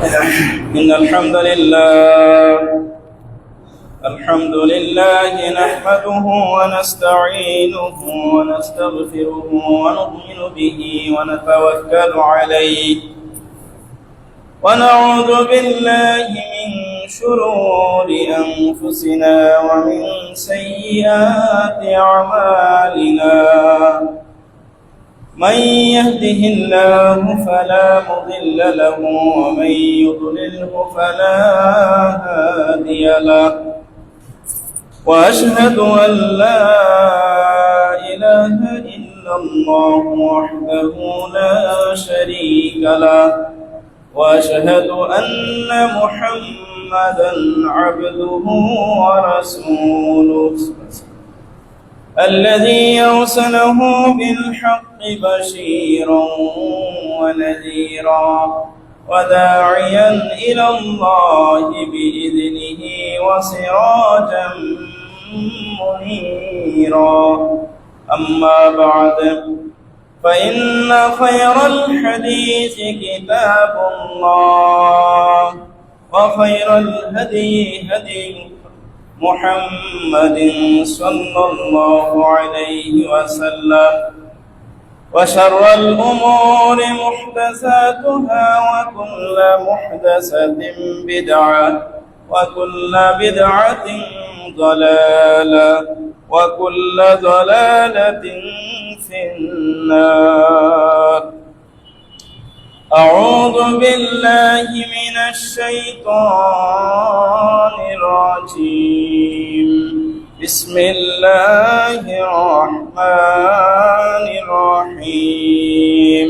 إن الحمد لله نحمده ونستعينه ونستغفره ونؤمن به ونتوكل عليه ونعوذ بالله من شرور أنفسنا ومن سيئات أعمالنا من يهده الله فلا مضل له ومن يضلله فلا هادي له وأشهد أن لا إله إلا الله وحده لا شريك له وأشهد أن محمدا عبده ورسوله الذي أرسله بالحق بشيرا ونذيرا وداعيا إلى الله بإذنه وسراجا منيرا أما بعد فإن خير الحديث كتاب الله وخير الهدي هدي محمد صلى الله عليه وسلم وشر الأمور محدثاتها وكل محدثة بدعة وكل بدعة ضلالة وكل ضلالة في النار أعوذ بالله من الشيطان الرجيم بسم الله الرحمن الرحيم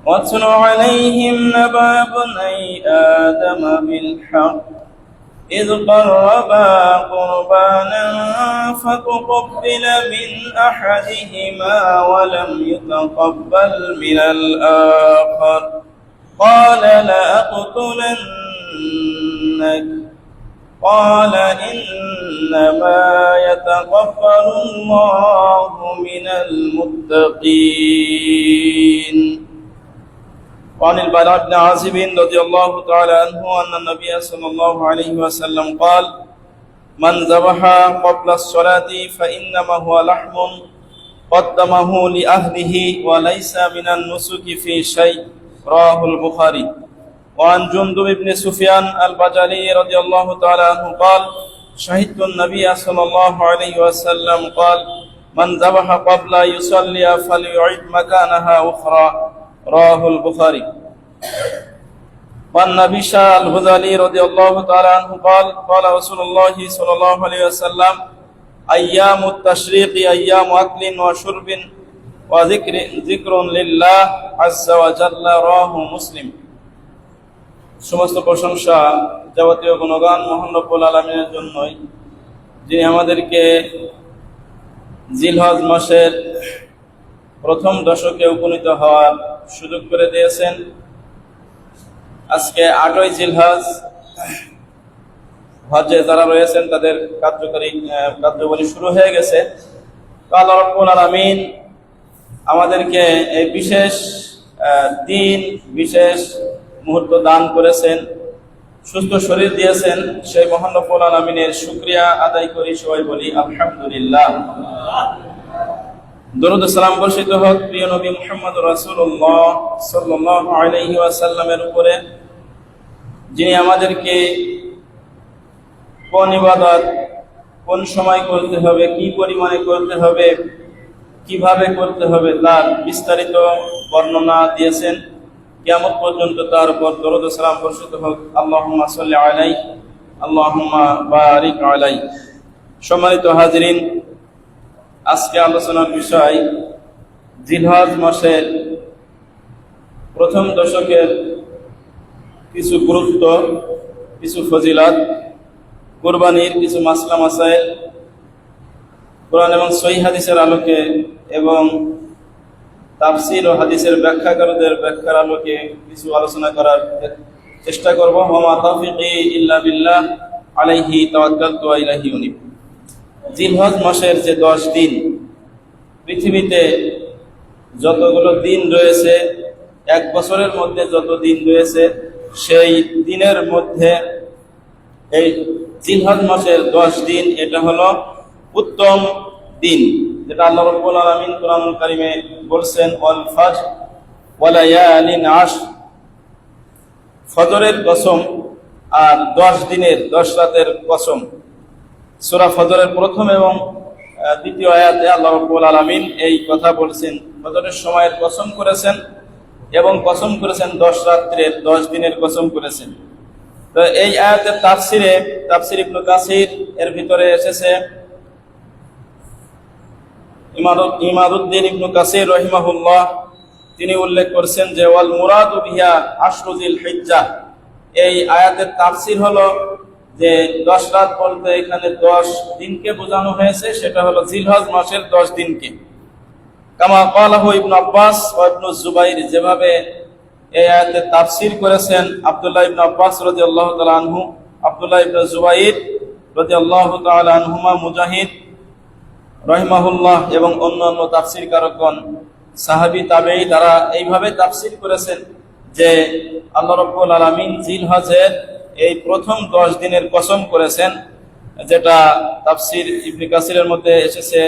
واتل عليهم نبأ ابني آدم بالحق إذ قربا قربانا فتقبل من أحدهما ولم يتقبل من الآخر قال لأقتلنك قال إنما يتقبل الله من المتقين. وعن البراء بن عازب رضي الله تعالى عنه أن النبي صلى الله عليه وسلم قال من ذبح قبل الصلاة فإنما هو لحم قدمه لأهله وليس من النسك في شيء رواه البخاري. وعن جندب بن سفيان البجلي رضي الله تعالى عنه قال شهدت النبي صلى الله عليه وسلم قال من ذبح قبل يصلي فليعيد مكانها أخرى رواه البخاري. وعن نبيشة الهذلي رضي الله تعالى عنه قال قال رسول الله صلى الله عليه وسلم أيام التشريق أيام أكل وشرب وذكر لله عز وجل رواه مسلم. সমস্ত প্রশংসা যাবতীয় গুণগান মহান রব্বুল আলামিনের জন্যই, যিনি আমাদেরকে জিলহজ মাসের প্রথম দশকে উপনীত হওয়ার সুযোগ করে দিয়েছেন। আজকে 8ই জিলহজ, হজ্জে যারা রয়েছেন তাদের কার্যকরী শুরু হয়ে গেছে। আল্লাহ রাব্বুল আলামিন আমাদেরকে এই বিশেষ দিন, বিশেষ মুহূর্ত দান করেছেন, সুস্থ শরীর দিয়েছেন। সেই মহান রব্বুল আলামিনের শুকরিয়া আদায় করি, সবাই বলি আলহামদুলিল্লাহ। দরুদ ও সালাম বর্ষিত হোক প্রিয় নবী মুহাম্মদ রাসূলুল্লাহ সাল্লাল্লাহু আলাইহি ওয়াসাল্লামের উপরে, যিনি আমাদেরকে কোন ইবাদত কোন সময় করতে হবে, কি পরিমাণে করতে হবে, কিভাবে করতে হবে তার বিস্তারিত বর্ণনা দিয়েছেন। কিয়ামত পর্যন্ত তার উপর দরুদ ও সালাম বর্ষিত হোক। আল্লাহুম্মা সাল্লি আলাইহি আল্লাহুম্মা বারিক আলাইহি। সম্মানিত হাজিরিন, আজকে আলোচনার বিষয় জিলহজ মাসের প্রথম দশকের কিছু গুরুত্ব, কিছু ফজিলত, কুরবানির কিছু মাসলা মাসাইল, কোরআন এবং সহিহ হাদিসের আলোকে এবং তাফসীর ও হাদিসের ব্যাখ্যাকারদের ব্যাখ্যার আলোকে কিছু আলোচনা করার চেষ্টা করব। ওয়া মা তাওফীকি ইল্লা বিল্লাহ আলাইহি তাওয়াক্কালতু ওয়া ইলাইহি উনীব। জিলহজ মাসের যে 10 দিন, পৃথিবীতে যতগুলো দিন রয়েছে এক বছরের মধ্যে যত দিন রয়েছে সেই দিনের মধ্যে এই জিলহজ মাসের 10 দিন এটা হলো উত্তম দিন, যেটা আল্লাহ রাব্বুল আলামিন কোরআনুল কারীমে বলছেন ওয়াল ফাজর ওয়া লায়ালিন আশর, ফজরের কসম আর 10 দিনের 10 রাতের কসম। সূরা ফজরের প্রথম এবং দ্বিতীয় আয়াতে আল্লাহ রাব্বুল আলামিন এই কথা বলছেন, ফজরের সময়ের কসম করেছেন এবং কসম করেছেন 10 রাত্রের 10 দিনের কসম করেছেন। তো এই আয়াতের তাফসীর ইবনে কাসির এর ভিতরে এসেছে, ইমাদউদ্দিন ইবনে কাসির রাহিমাহুল্লাহ তিনি উল্লেখ করেছেন যে ওয়াল মুরাদু বিহা আশরু যিলহিজ্জাহ, এই আয়াতের তাফসীর হলো যে 10 রাত বলতে এখানে 10 দিনকে বোঝানো হয়েছে, সেটা হলো জিলহজ মাসের 10 দিনকে। কামা ক্বালাহু ইবনে আব্বাস ওয়া ইবনে জুবাইর, যেভাবে এই আয়াতের তাফসীর করেছেন আব্দুল্লাহ ইবনে আব্বাস রাদিয়াল্লাহু তাআলা আনহু, আব্দুল্লাহ ইবনে জুবাইর রাদিয়াল্লাহু তাআলা আনহুমা, মুজাহিদ রাহিমাহুল্লাহ এবং অন্যান্য তাফসীরকারগণ সাহাবী তাবেঈ তারা এইভাবে তাফসীর করেছেন যে আল্লাহ রাব্বুল আলামিন জিলহজের এই প্রথম 10 দিনের কসম করেছেন, যেটা তাফসীর ইবনে কাসিরের মধ্যে এসেছে।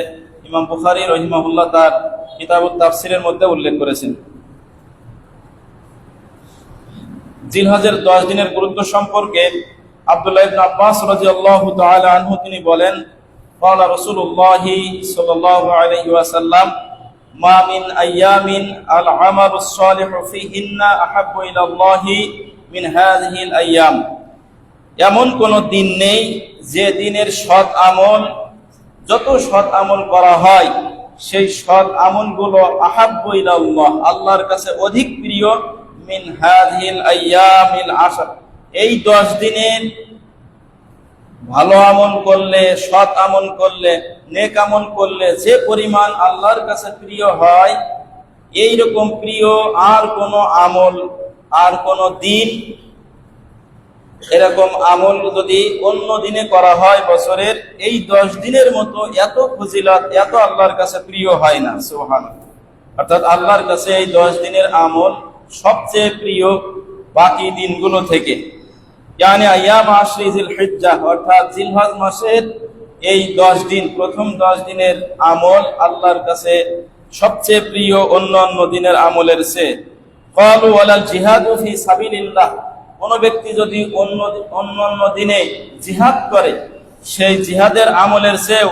ইমাম বুখারী রাহিমাহুল্লাহ তার কিতাবুত তাফসীরের মধ্যে উল্লেখ করেছেন। জিলহজের 10 দিনের গুরুত্ব সম্পর্কে আব্দুল্লাহ ইবনে আব্বাস রাদিয়াল্লাহু তাআলা আনহু তিনি বলেন, قال رسول الله صلى الله عليه وسلم ما من أيام العمل الصالح فيهن أحب إلى الله من هذه الأيام, এমন কোন দিন নেই যে দিনের সৎ আমল, যত সৎ আমল করা হয় সেই সৎ আমলগুলো আহাব্বু ইলাল্লাহ, আল্লাহর কাছে অধিক প্রিয়, মিন হাযিহিল আইয়ামিল আশর, এই 10 দিনের ভালো আমল করলে, সৎ আমল করলে, নেক আমল করলে যে পরিমাণ আল্লাহর কাছে প্রিয় হয়, এই রকম প্রিয় আর কোন আমল, আর কোন দিন এরকম আমল যদি অন্য দিনে করা হয় বছরের, এই 10 দিনের মতো এত ফজিলত, এত আল্লাহর কাছে প্রিয় হয় না। সুবহানাল্লাহ। অর্থাৎ আল্লাহর কাছে এই 10 দিনের আমল সবচেয়ে প্রিয় বাকি দিনগুলো থেকে। ইয়ানি আইয়াম আশরি যিলহিজ্জাহ, অর্থাৎ জিলহজ মাসের এই 10 দিন, প্রথম 10 দিনের আমল আল্লাহর কাছে সবচেয়ে প্রিয় অন্যান্য দিনের আমলের চেয়ে। ক্বালু ওয়ালাল জিহাদু ফি সাবিলিল্লাহ, কোন ব্যক্তি যদি অন্যান্য দিনে জিহাদ করে, সেই জিহাদের আমলের চেয়েও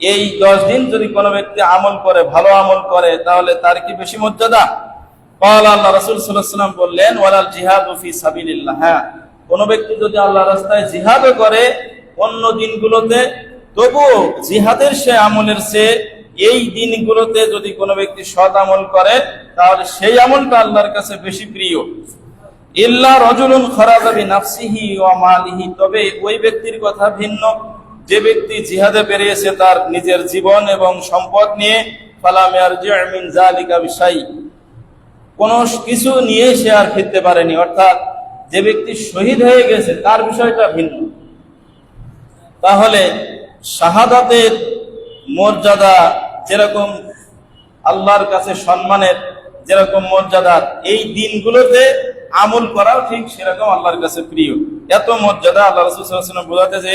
এই 10 দিন যদি কোনো ব্যক্তি আমল করে, ভালো আমল করে, তাহলে তার কি বেশি মর্যাদা? ক্বাল, আল্লাহ রাসূল সাল্লাল্লাহু আলাইহি ওয়াসাল্লাম বললেন, ওয়ালাল জিহাদু ফি সাবিলিল্লাহ, হ্যাঁ, কোন ব্যক্তি যদি আল্লাহর রাস্তায় জিহাদও করে অন্য দিনগুলোতে, তবুও জিহাদের সে আমলের চেয়ে এই দিনগুলোতে যদি কোনো ব্যক্তি সৎ আমল করে, তাহলে সেই আমলটা আল্লাহর কাছে বেশি প্রিয়। ইল্লা রাজুলুন খারাজা বিনাফসিহি ওয়া মালিহি, তবে ওই ব্যক্তির কথা ভিন্ন যে ব্যক্তি জিহাদে বেরিয়েছে তার নিজের জীবন এবং সম্পদ নিয়ে, ফালাম ইয়ারজি' মিন যালিকা বিশাই, কোনো কিছু নিয়ে সে আর ফিরতে পারেনি। অর্থাৎ যে ব্যক্তি শহীদ হয়ে গেছে তার বিষয়টা ভিন্ন। তাহলে শাহাদাতের মর্যাদা যেরকম আল্লাহর কাছে সম্মানের, যেরকম মর্যাদা, এই দিনগুলোতে আমল করাও ঠিক সেরকম আল্লাহর কাছে প্রিয়। এত মর্যাদা আল্লাহ রাসূল সাল্লাল্লাহু আলাইহি ওয়াসাল্লাম বোঝাতে যে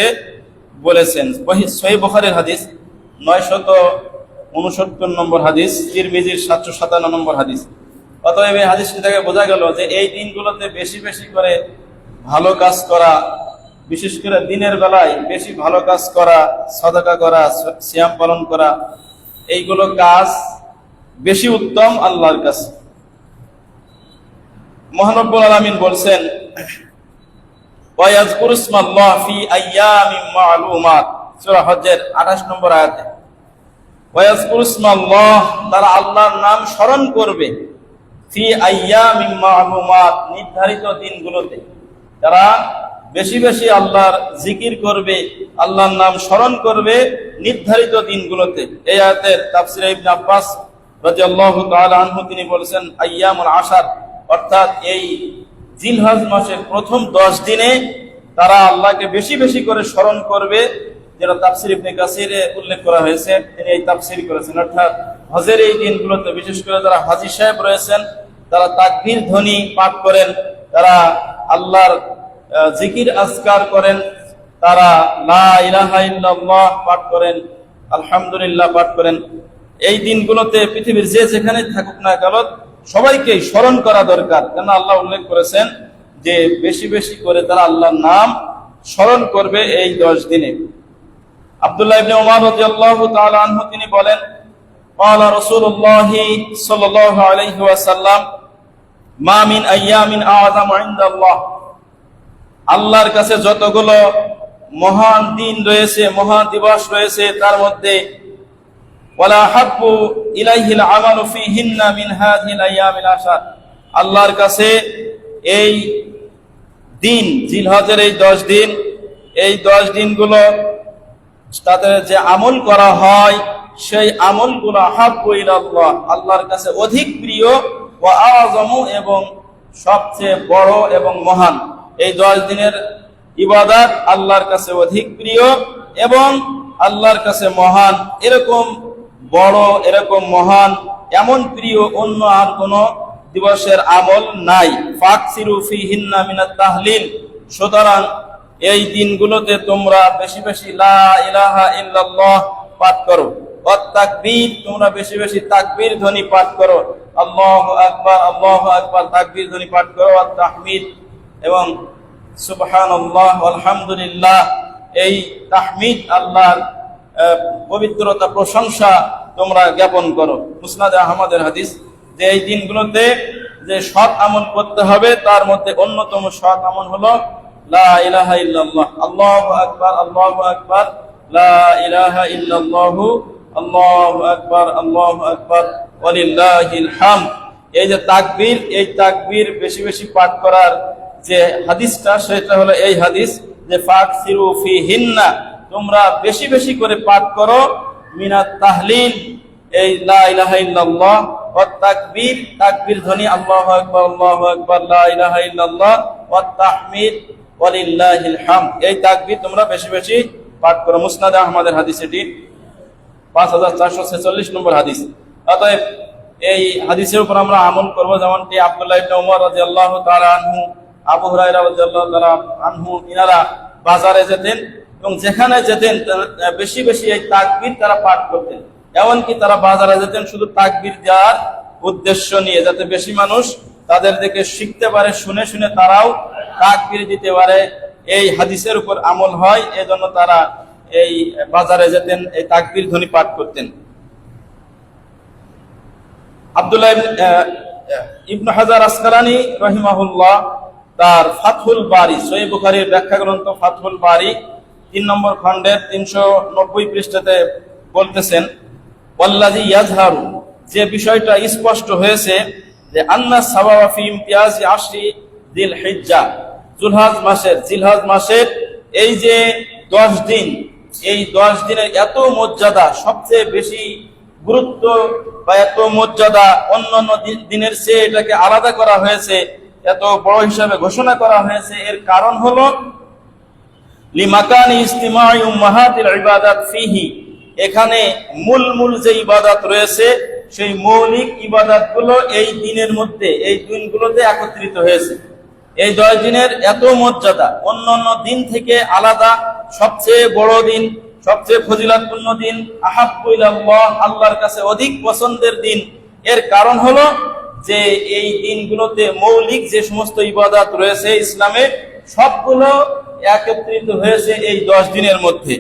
বলেছেন। সহিহ বুখারীর হাদিস 969 নম্বর হাদিস, তিরমিজির 757 নম্বর হাদিস। অতএব এই হাদিসটি থেকে বোঝা গেল যে এই দিনগুলোতে বেশি বেশি করে ভালো কাজ করা, বিশেষ করে দিনের বেলায় বেশি ভালো কাজ করা, সাদাকা করা, সিয়াম পালন করা, এইগুলো কাজ বেশি উত্তম আল্লাহর কাছে। মহান রব্বুল আলামিন বলছেন, ওয়া ইয়াযকুরু ইসমাল্লাহ ফি আইয়ামিন মা'লুমাত, সূরা হজ্জের 28 নম্বর আয়াতে। ওয়া ইয়াযকুরু ইসমাল্লাহ, তারা আল্লাহর নাম স্মরণ করবে, ফি আইয়ামিন মা'লুমাত, নির্ধারিত দিনগুলোতে তারা বেশি বেশি আল্লাহর জিকির করবে, আল্লাহর নাম স্মরণ করবে নির্ধারিত দিনগুলোতে। এই আয়াতের তাফসীরে ইবনে আব্বাস রাদিয়াল্লাহু তাআলা আনহু তিনি বলেছেন, আইয়ামুল আশর, অর্থাৎ এই জিলহজ মাসের প্রথম 10 দিনে তারা আল্লাহকে বেশি বেশি করে স্মরণ করবে, যেটা তাফসীর ইবনে কাসিরে উল্লেখ করা হয়েছে। তিনি এই তাফসীর করেছেন, অর্থাৎ হজের এই দিনগুলোতে বিশেষ করে যারা হাজী সাহেব রয়েছেন তারা তাকবীর ধ্বনি পাঠ করেন, তারা আল্লাহর জিকির আজকার করেন, তারা লা ইলাহা ইল্লাল্লাহ পাঠ করেন, আলহামদুলিল্লাহ পাঠ করেন। এই দিনগুলোতে পৃথিবীর যে যেখানে থাকুক না কেন সবাইকে স্মরণ করা দরকার, কেন আল্লাহ উল্লেখ করেছেন যে বেশি বেশি করে তারা আল্লাহর নাম স্মরণ করবে এই 10 দিনে। আব্দুল্লাহ ইবনে উমর রাদিয়াল্লাহু তাআলা আনহু তিনি বলেন, ক্বালা রাসূলুল্লাহ সাল্লাল্লাহু আলাইহি ওয়াসাল্লাম, মা মিন আইয়ামিন আ'যামু ইনদাল্লাহ, আল্লাহর কাছে যতগুলো মহান দিন রয়েছে, মহান দিবস রয়েছে, তার মধ্যে ওয়ালা হাব্বু ইলাইহিল আমালু ফীহিন্না মিন হাযিহিল আইয়ামিল আশার, আল্লাহর কাছে এই দিন জিলহজের এই 10 দিন, এই 10 দিনগুলো তাতে যে আমল করা হয় সেই আমলগুলো হাব্বু ইলাল্লাহ, আল্লাহর কাছে অধিক প্রিয়, ওয়া আযমু এবং সবচেয়ে বড় এবং মহান। এই 10 দিনের ইবাদত আল্লাহর কাছে অধিক প্রিয় এবং আল্লাহর কাছে মহান। এরকম বড়, এরকম মহান, এমন প্রিয় অন্য আর কোন দিবসের আমল নাই। ফাকসিরু ফীহিন্না মিনাত তাহলিল, সুতরাং এই দিনগুলোতে তোমরা বেশি বেশি লা ইলাহা ইল্লাল্লাহ পাঠ করো, ওয়াত তাকবীর, তোমরা বেশি বেশি তাকবীর ধ্বনি পাঠ করো, আল্লাহু আকবার তাকবীর ধ্বনি পাঠ করো, ওয়াত তাহমিদ এবং সুবহানাল্লাহ আলহামদুলিল্লাহ, এই তাহমিদ আল্লাহর পবিত্রতা প্রশংসা তোমরা জ্ঞাপন করো। মুসনাদে আহমদের হাদিস যে এই দিনগুলোতে যে সৎ আমল করতে হবে তার মধ্যে অন্যতম সৎ আমল হলো লা ইলাহা ইল্লাল্লাহ, আল্লাহু আকবার লা ইলাহা ইল্লাল্লাহু আল্লাহু আকবার ওয়ালিল্লাহিল হামদ। এই যে তাকবীর, এই তাকবীর বেশি বেশি পাঠ করার যে হাদিসটা সেটা হলো এই হাদিস যে ফাকসিরু ফীহিন্না, তোমরা বেশি বেশি করে পাঠ করো মিনাত তাহলিল, এই লা ইলাহা ইল্লাল্লাহ, ওয়াত তাকবীর, তাকবীর ধ্বনি আল্লাহু আকবার লা ইলাহা ইল্লাল্লাহ, ওয়াত তাহমিদ ওয়ালিল্লাহিল হামদ, এই তাকবীর তোমরা বেশি বেশি পাঠ করো। মুসনাদে আহমদের হাদিস, এটি 5446 নম্বর হাদিস। অতএব এই হাদিসের উপর আমরা আমল করব, যেমনটি আব্দুল্লাহ ইবনে উমর রাদিয়াল্লাহু তাআলা আনহু, আবু হুরায়রা রাদিয়াল্লাহু তাআলা আনহু, ইনারা বাজারে যেতেন এবং যেখানে যেতেন বেশি বেশি এই তাকবীর তারা পাঠ করতেন। এমনকি তারা বাজারে যেতেন শুধু তাকবীর দেওয়ার উদ্দেশ্য নিয়ে, যাতে বেশি মানুষ তাদের দেখে শিখতে পারে, শুনে শুনে তারাও তাকবীর দিতে পারে। এই হাদিসের উপর আমল হয়, এজন্য তারা এই বাজারে যেতেন, এই তাকবীর ধ্বনি পাঠ করতেন। আব্দুল্লাহ ইবনে হাজার আসকালানী রাহিমাহুল্লাহ তার ফাতহুল বারি, সহিহ বুখারীর ব্যাখ্যা গ্রন্থ ফাতহুল বারি 3 নম্বর খণ্ডের 390 পৃষ্ঠাতে বলতেছেন, ওয়াল্লাযী ইয়াজহারু, যে বিষয়টা স্পষ্ট হয়েছে যে আন্না সাওয়াবা ফি ইমতিয়াজি আশরি যিলহিজ্জা, জিলহজ মাসের এই যে 10 দিন, এই 10 দিনের এত মর্যাদা, সবচেয়ে বেশি গুরুত্ব বা এত মর্যাদা অন্যান্য দিনের চেয়ে এটাকে আলাদা করা হয়েছে, এত বড় হিসাবে ঘোষণা করা হয়েছে। এর কারণ হলো লিমাকানি ইজতিমাই উম্মাহাতিল ইবাদাত ফিহি, এখানে মূল যে ইবাদত রয়েছে সেই মৌলিক ইবাদতগুলো এই দিনের মধ্যে, এই দিনগুলোতে একত্রিত হয়েছে। এই 10 দিনের এত মর্যাদা, অন্যান্য দিন থেকে আলাদা, সবচেয়ে বড় দিন, সবচেয়ে ফজিলতপূর্ণ দিন, আহাব্বু ইলাল্লাহ, আল্লাহর কাছে অধিক পছন্দের দিন। এর কারণ হলো যে এই দিনগুলোতে মৌলিক যে সমস্ত ইবাদত রয়েছে ইসলামে, সবগুলো একত্রিত হয়েছে এই 10 দিনের মধ্যে।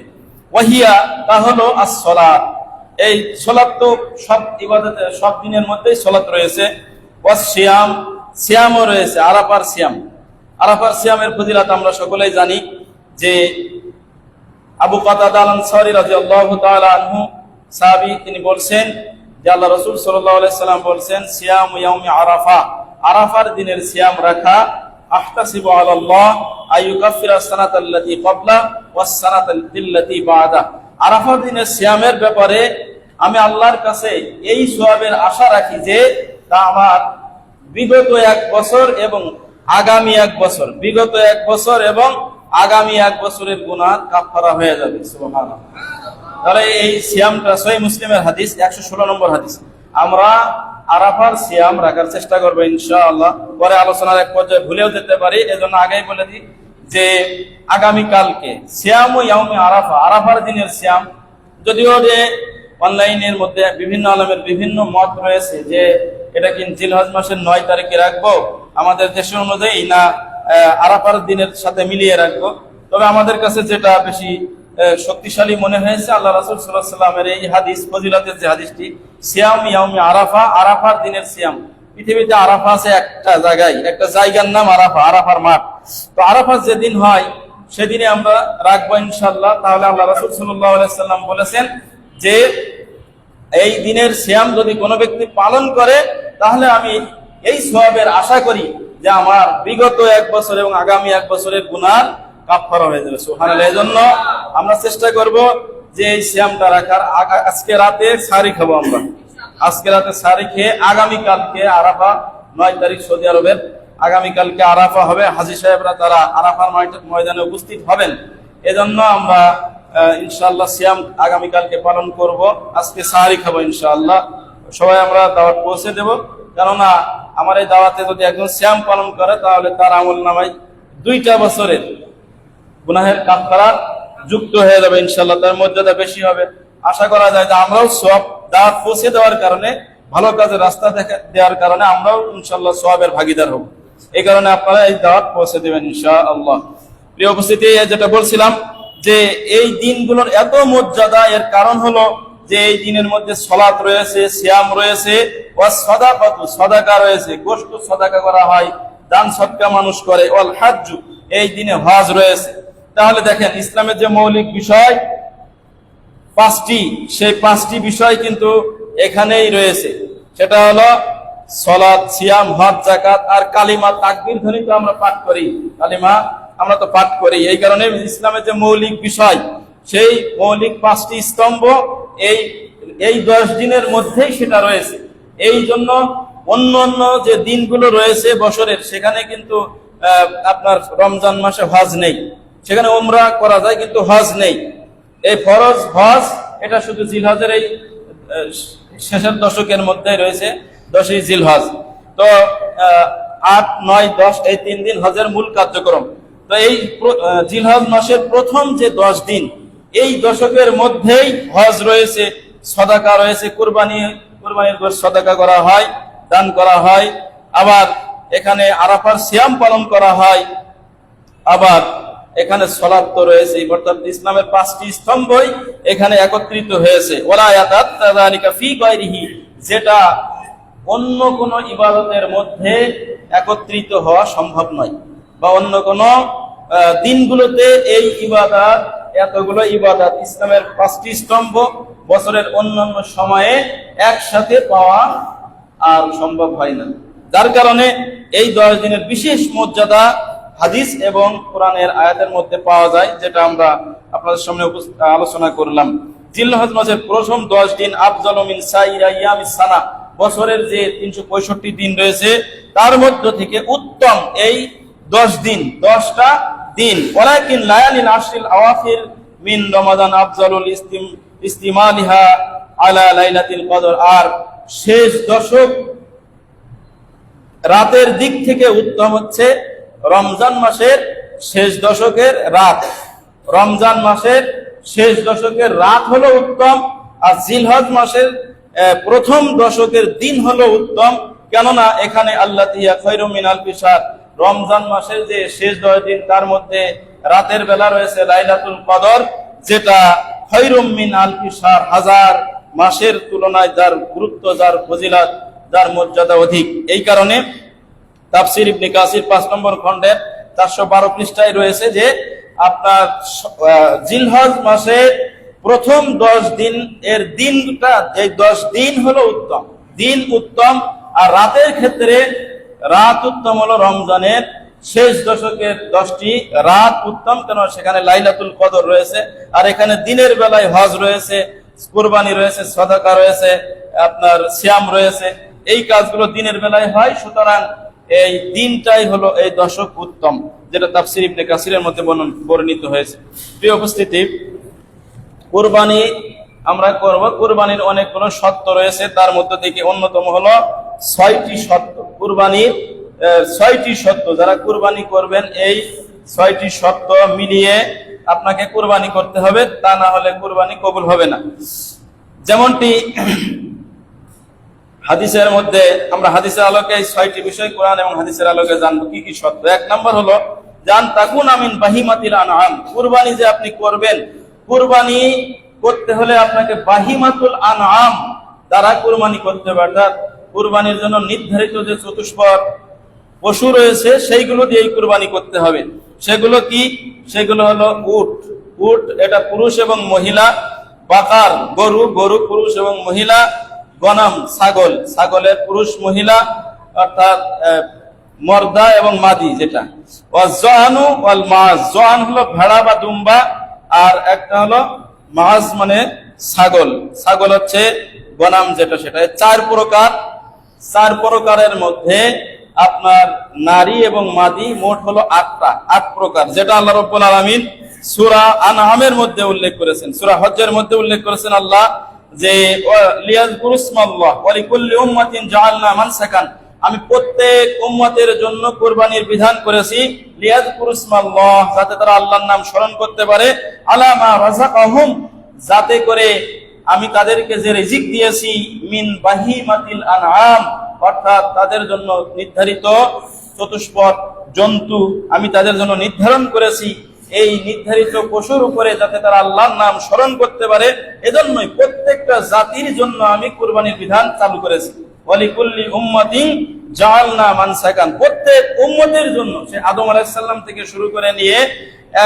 ওয়াহিয়া, তা হলো আস-সালাত, এই সালাত তো সব ইবাদতে, সব দিনের মধ্যেই সালাত রয়েছে। ওয়াস সিয়াম, সিয়ামও রয়েছে, আরাফার সিয়াম। আরাফার সিয়ামের ফজিলত আমরা সকলেই জানি যে আবু কাতাদা আল-আনসারী রাদিয়াল্লাহু তাআলা আনহু সাহাবী, তিনি বলছেন যে আল্লাহ রাসূল সাল্লাল্লাহু আলাইহি সাল্লাম বলছেন, সিয়ামু ইয়াউমি আরাফা, আরাফার দিনের সিয়াম রাখা, আহতাসিবু আলাল্লাহ আইয়ুকাফিরা সানাতাল্লাতী ক্বাবলা ওয়াস সানাতাল্লাতী বা'দা, আরাফার দিনের সিয়ামের ব্যাপারে আমি আল্লাহর কাছে এই সওয়াবের আশা রাখি যে তা আমার বিগত 1 বছর এবং আগামী 1 বছর, বিগত 1 বছর এবং আগামী 1 বছরের গুনাহ কাফারা হয়ে যাবে। সুবহানাল্লাহ। তাহলে এই সিয়ামটা সহিহ মুসলিমের হাদিস 116 নম্বর হাদিস। আমরা আরাফার সিয়াম রাখার চেষ্টা করবো ইনশাআল্লাহ। পরে আলোচনার এক পর্যায়ে ভুলেও যেতে পারি, এজন্য আগেই বলে দিই যে আগামীকালকে সিয়াম ও ইয়াউমে আরাফা, আরাফার দিনের সিয়াম। যদিও যে অনলাইনের মধ্যে বিভিন্ন আলমের বিভিন্ন মত রয়েছে যে এটা কি জিলহজ মাসের 9 তারিখে রাখবো আমাদের দেশের অনুযায়ী, না আরাফার দিনের সাথে মিলিয়ে রাখবো। তবে আমাদের কাছে যেটা বেশি শক্তিশালী মনে হয়েছে, আল্লাহ রাসূল সাল্লাল্লাহু আলাইহি ওয়াসাল্লামের এই হাদিস, ফজিলতের যে হাদিসটি, সিয়াম ইয়াউমি আরাফা, আরাফার দিনের সিয়াম। পৃথিবীতে আরাফা আছে একটা জায়গায়, একটা জায়গার নাম আরাফা, আরাফার মাঠ। তো আরাফা যেদিন হয় সেদিনে আমরা রাখবো ইনশাআল্লাহ। তাহলে আল্লাহ রাসূল সাল্লাল্লাহু আলাইহি ওয়াসাল্লাম বলেছেন যে এই দিনের সিয়াম যদি কোনো ব্যক্তি পালন করে তাহলে আমি এই সওয়াবের আশা করি যে আমার বিগত 1 বছর এবং আগামী 1 বছরের গুনাহ কাফারা হয়ে যাবে। সুবহানাল্লাহ। এজন্য আমরা চেষ্টা করব যে এই সিয়ামটা রাখার। আজকে রাতে সারি খাবো আমরা, আজকে রাতে সারি খেয়ে আগামীকালকে আরাফা 9 তারিখ সৌদি আরবের, আগামীকালকে আরাফা হবে। হাজী সাহেবরা তারা আরাফার ময়দানে উপস্থিত হবেন। এজন্য আমরা ইনশাআল্লাহ সিয়াম আগামীকালকে পালন করব। আজকে সাহারি খাবো ইনশাআল্লাহ। সবাই আমরা দাওয়াত পৌঁছে দেব, কেননা আমার এই দাওয়াতে যদি একজন সিয়াম পালন করে তাহলে তার আমলনামায় 2টা বছরের গুনাহের কাফারা যুক্ত হয়ে যাবে ইনশাআল্লাহ, তার মর্যাদা বেশি হবে। আশা করা যায় যে আমরাও সওয়াব দাওয়াত পৌঁছে দেওয়ার কারণে, ভালো কাজের রাস্তা দেওয়ার কারণে আমরাও ইনশাআল্লাহ সওয়াবের ভাগীদার হব। এই কারণে আপনারা এই দাওয়াত পৌঁছে দেবেন ইনশাআল্লাহ। প্রিয় উপস্থিতি, যেটা বলছিলাম যে এই দিনগুলোর এত মর্যাদা, এর কারণ হলো যে এই দিনের মধ্যে সালাত রয়েছে, সিয়াম রয়েছে, ওয়াস সাদাকাতু, সাদাকা রয়েছে, গোশত সাদাকা করা হয়, দান সদকা মানুষ করে, ওয়াল হাজ্জু, এই দিনে হজ রয়েছে। তাহলে দেখেন ইসলামের যে মৌলিক বিষয় 5টি, সেই 5টি বিষয় কিন্তু এখানেই রয়েছে। সেটা হলো সালাত, সিয়াম, হজ, যাকাত আর কালিমা, তাকবীর ধ্বনি তো আমরা পাঠ করি, কালিমা আমরা তো পাঠ করি। এই কারণে ইসলামের যে মৌলিক বিষয়, সেই মৌলিক 5টি স্তম্ভ এই 10 দিনের মধ্যেই সেটা রয়েছে। এই জন্য অন্য অন্য যে দিনগুলো রয়েছে বছরের, সেখানে কিন্তু আপনার রমজান মাসে হজ নেই, সেখানে উমরা করা যায় কিন্তু হজ নেই। এই ফরজ হজ এটা শুধু জিলহজের এই শেষের দশকের মধ্যে রয়েছে, 10ই জিলহজ। তো 8, 9, 10 এই 3 দিন হজের মূল কার্যক্রম। তো এই জিলহজ মাসের প্রথম যে 10 দিন, এই দশকের মধ্যেই হজ রয়েছে, সাদাকা রয়েছে, কুরবানির গোশত সাদাকা করা হয়, দান করা হয়। আবার এখানে আরাফার সিয়াম পালন করা হয়। আবার এখানে সালাত তো রয়েছে। অর্থাৎ ইসলামের 5টি স্তম্ভই এখানে একত্রিত হয়েছে। ওয়ালা ইয়াতাযালিকা ফি গায়রিহি, যেটা অন্য কোন ইবাদতের মধ্যে একত্রিত হওয়া সম্ভব নয়, বা অন্য কোন দিনগুলোতে এই ইবাদত, এতগুলো ইবাদত, ইসলামের 5টি স্তম্ভ বছরের অন্যান্য সময়ে একসাথে পাওয়া আর সম্ভব হয় না। যার কারণে এই 10 দিনের বিশেষ মর্যাদা হাদিস এবং কোরআনের আয়াতের মধ্যে পাওয়া যায়, যেটা আমরা আপনাদের সামনে আলোচনা করলাম। জিলহজ মাসের প্রথম 10 দিন আফজালু মিন সাইরি আইয়ামিস সানা, বছরের যে 365 দিন রয়েছে তার মধ্য থেকে উত্তম এই 10 দিন, 10টা দিন। ওয়ালাকিন লায়ালিল আশরিল আওয়াখির মিন রমাদান আফজালুল ইস্তিমালিহা আলা লাইলাতিল কদর, আর শেষ দশক রাতের দিক থেকে উত্তম হচ্ছে রমজান মাসের শেষ দশকের রাত। রমজান মাসের শেষ দশকের রাত হলো উত্তম, আর জিলহজ মাসের প্রথম দশকের দিন হলো উত্তম। কেননা এখানে আল্লাতিয়া খায়রুম মিন আলফি শাহর, রমজান মাসের যে শেষ 10 দিন তার মধ্যে রাতের বেলা রয়েছে লাইলাতুল কদর, যেটা খায়রুম মিন আলফি শাহর, 1000 মাসের তুলনায় যার গুরুত্ব, যার ফজিলত, যার মর্যাদা অধিক। এই কারণে তাফসীর ইবনে কাসির 5 নম্বর খণ্ডের 412 পৃষ্ঠায় রয়েছে যে আপনার জিলহজ মাসের প্রথম 10 দিন এর দিনটা, এই 10 দিন হলো উত্তম, দিন উত্তম। আর রাতের ক্ষেত্রে রাত উত্তম হলো রমজানের শেষ দশকের 10টি রাত উত্তম, কেন সেখানে লাইলাতুল কদর রয়েছে। আর এখানে দিনের বেলায় হজ রয়েছে, কুরবানি রয়েছে, সাদাকা রয়েছে, আপনার সিয়াম রয়েছে। এই কাজগুলো দিনের বেলায় হয়, সুতরাং এই দিনটাই হলো এই দশক উত্তম, যেটা তাফসীর ইবনে কাসিরের মধ্যে বর্ণিত হয়েছে। প্রিয় উপস্থিতি, কুরবানি আমরা করব। কুরবানির অনেকগুলো শর্ত রয়েছে, তার মধ্যে থেকে অন্যতম হলো 6টি শর্ত। কুরবানির 6টি শর্ত, যারা কুরবানি করবেন এই 6টি শর্ত মিলিয়ে আপনাকে কুরবানি করতে হবে, তা না হলে কুরবানি কবুল হবে না। যেমনটি হাদিসের মধ্যে, আমরা হাদিসের আলোকে 6টি বিষয় কোরআন এবং হাদিসের আলোকে জানবো কি কি শর্ত। 1 নম্বর হলো জান তাকুন আমিন বাহিমাতিল আনআম। কুরবানি যে আপনি করবেন, কুরবানি করতে হলে আপনাকে বাহিমাতুল আনআম দ্বারা কুরবানি করতে হবে। অর্থাৎ কুরবানির জন্য নির্ধারিত যে চতুষ্পদ পশু রয়েছে সেইগুলো দিয়ে কুরবানি করতে হবে। সেগুলো কি? সেগুলো হলো উট, উট এটা পুরুষ এবং মহিলা, বাকার গরু, গরু পুরুষ এবং মহিলা, গনাম ছাগল, ছাগলের পুরুষ মহিলা অর্থাৎ মর্দা এবং মাদি যেটা, ওয়াজআনু ওয়াল মাজ, জআন হলো ভেড়া বা দুম্বা, আর একটা হলো মাজ মানে ছাগল, ছাগল হচ্ছে গনাম যেটা, সেটা 4 প্রকার। 4 প্রকারের মধ্যে আপনার নারী এবং মাদি মোট হলো 8 প্রকার, যেটা আল্লাহ রাব্বুল আলামিন সূরা আনআমের মধ্যে উল্লেখ করেছেন। সূরা হজ্জের মধ্যে উল্লেখ করেছেন আল্লাহ যে লিয়াযকুরু ইসমাল্লাহ ওয়া লিকুল্লি উম্মাতিন জাআলনা মানসাকান, আমি প্রত্যেক উম্মতের জন্য কুরবানির বিধান করেছি, লিয়াযকুরু ইসমাল্লাহ, যাতে তারা আল্লাহর নাম স্মরণ করতে পারে, আলা মা রাযাকাহুম, যাতে করে আমি তাদেরকে যে রিজিক দিয়েছি, মিন বাহিমাতিল আনআম, অর্থাৎ তাদের জন্য নির্ধারিত চতুষ্পদ জন্তু আমি তাদের জন্য নির্ধারণ করেছি, এই নির্ধারিত পশুর উপরে যাতে তারা আল্লাহর নাম স্মরণ করতে পারে, এজন্যই প্রত্যেকটা জাতির জন্য আমি কুরবানির বিধান চালু করেছি। ওয়ালিকুল্লি উম্মাতিন জাআলনা মানসাকান, প্রত্যেক উম্মতের জন্য, সে আদম আলাইহিস সালাম থেকে শুরু করে নিয়ে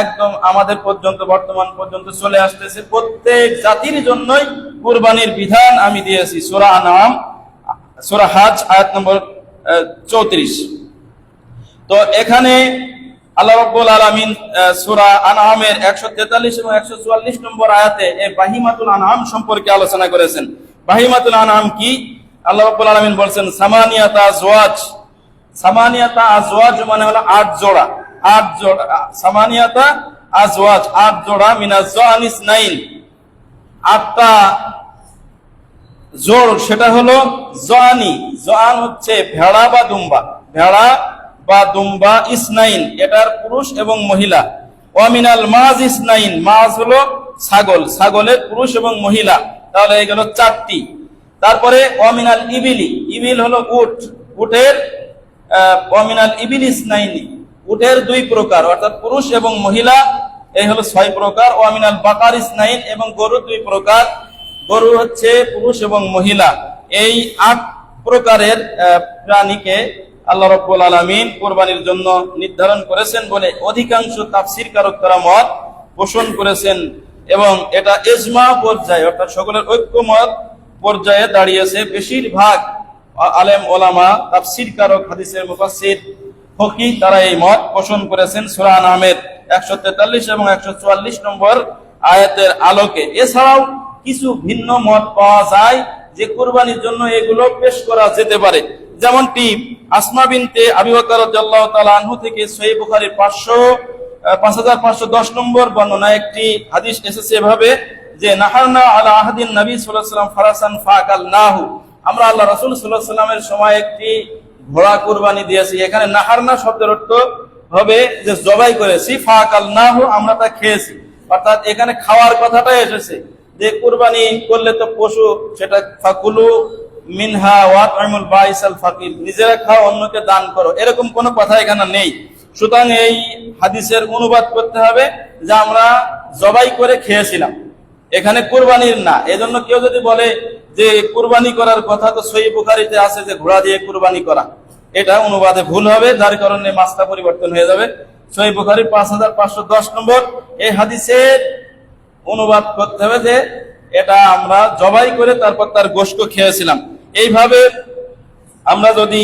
একদম আমাদের পর্যন্ত, বর্তমান পর্যন্ত চলে আসতেছে, প্রত্যেক জাতির জন্যই কুরবানির বিধান আমি দিয়েছি। সূরা আনআম, সূরা হজ আয়াত নম্বর 34। তো এখানে আল্লাহ রাব্বুল আলামিন সূরা আনআমের 143 এবং 144 নম্বর আয়াতে এই বাহিমাতুল আনআম সম্পর্কে আলোচনা করেছেন। বাহিমাতুল আনআম কি? আল্লাহ রাব্বুল আলামিন বলেন সামানিয়াতা আজওয়াজ, সামানিয়াতা আজওয়াজ মানে হলো 8 জোড়া, 8 জোড়া, সামানিয়াতা আজওয়াজ 8 জোড়া, মিনাজ জানিস 9, 8টা জোড়, সেটা হলো জানি, জান হচ্ছে ভেড়া বা দুম্বা, ভেড়া বা দুম্বা, ইসনাইন এটার পুরুষ এবং মহিলা, ওয়ামিনাল মাজ ইসনাইন, মাজ হলো ছাগল, ছাগলের পুরুষ এবং মহিলা, তাহলে এগুলো 4টি। তারপরে ওয়ামিনাল ইবিলি, ইবিল হলো উট, উটের ওয়ামিনাল ইবিল ইসনাইনি, উটের 2 প্রকার অর্থাৎ পুরুষ এবং মহিলা, এই হলো 6 প্রকার। ওয়ামিনাল বাকার ইসনাইন, এবং গরু 2 প্রকার, গরু হচ্ছে পুরুষ এবং মহিলা। এই 8 প্রকারের প্রাণীকে আল্লাহ রাব্বুল আলামিন কুরবানির জন্য নির্ধারণ করেছেন বলে অধিকাংশ তাফসীরকারকরা মত পোষণ করেছেন, এবং এটা ইজমা পর্যায়ে অর্থাৎ সকলের ঐক্যমত পর্যায়ে দাঁড়িয়েছে। বেশিরভাগ আলেম ওলামা, তাফসীরকারক, হাদিসের মুফাসসির, ফকিহ তারা এই মত পোষণ করেছেন সূরা আনআমের 143 এবং 144 নম্বর আয়াতের আলোকে। এছাড়াও কিছু ভিন্ন মত পাওয়া যায় যে কুরবানির জন্য এগুলো পেশ করা যেতে পারে, যেমনটি আসমা বিনতে আবি বকর রাদিয়াল্লাহু তাআলা আনহু থেকে সহিহ বুখারীর 5510 নম্বর বর্ণনায় একটি হাদিস এসেছে এভাবে যে নাহারনা আলা আহাদিন নবী সাল্লাল্লাহু আলাইহি ওয়াসাল্লাম ফারাসান ফাকালনাহু, আমরা আল্লাহ রাসূল সাল্লাল্লাহু আলাইহি ওয়াসাল্লামের সময় একটি ঘোড়া কুরবানি দিয়েছি। এখানে নাহারনা শব্দের অর্থ হবে যে জবাই করেছি, ফাকালনাহু আমরা তা খেয়েছি, অর্থাৎ এখানে খাওয়ার কথাটাই এসেছে যে কুরবানি করলে তো পশু, সেটা ফাকুলু মিনহা ওয়াত'ইমুল বাইসাল ফাকির, নিজেরা খাও অন্যকে দান করো, এরকম কোনো কথা এখানে নেই। সুতরাং এই হাদিসের অনুবাদ করতে হবে যে আমরা জবাই করে খেয়েছিলাম, এখানে কুরবানির না। এজন্য কেউ যদি বলে যে কুরবানি করার কথা তো সহিহ বুখারীতে আছে যে ঘোড়া দিয়ে কুরবানি করা, এটা অনুবাদে ভুল হবে, যার কারণে মাসলা পরিবর্তন হয়ে যাবে। সহিহ বুখারী 5510 নম্বর এই হাদিসের অনুবাদ করতে হবে যে এটা আমরা জবাই করে তারপর তার গোশত খেয়েছিলাম। এইভাবে আমরা যদি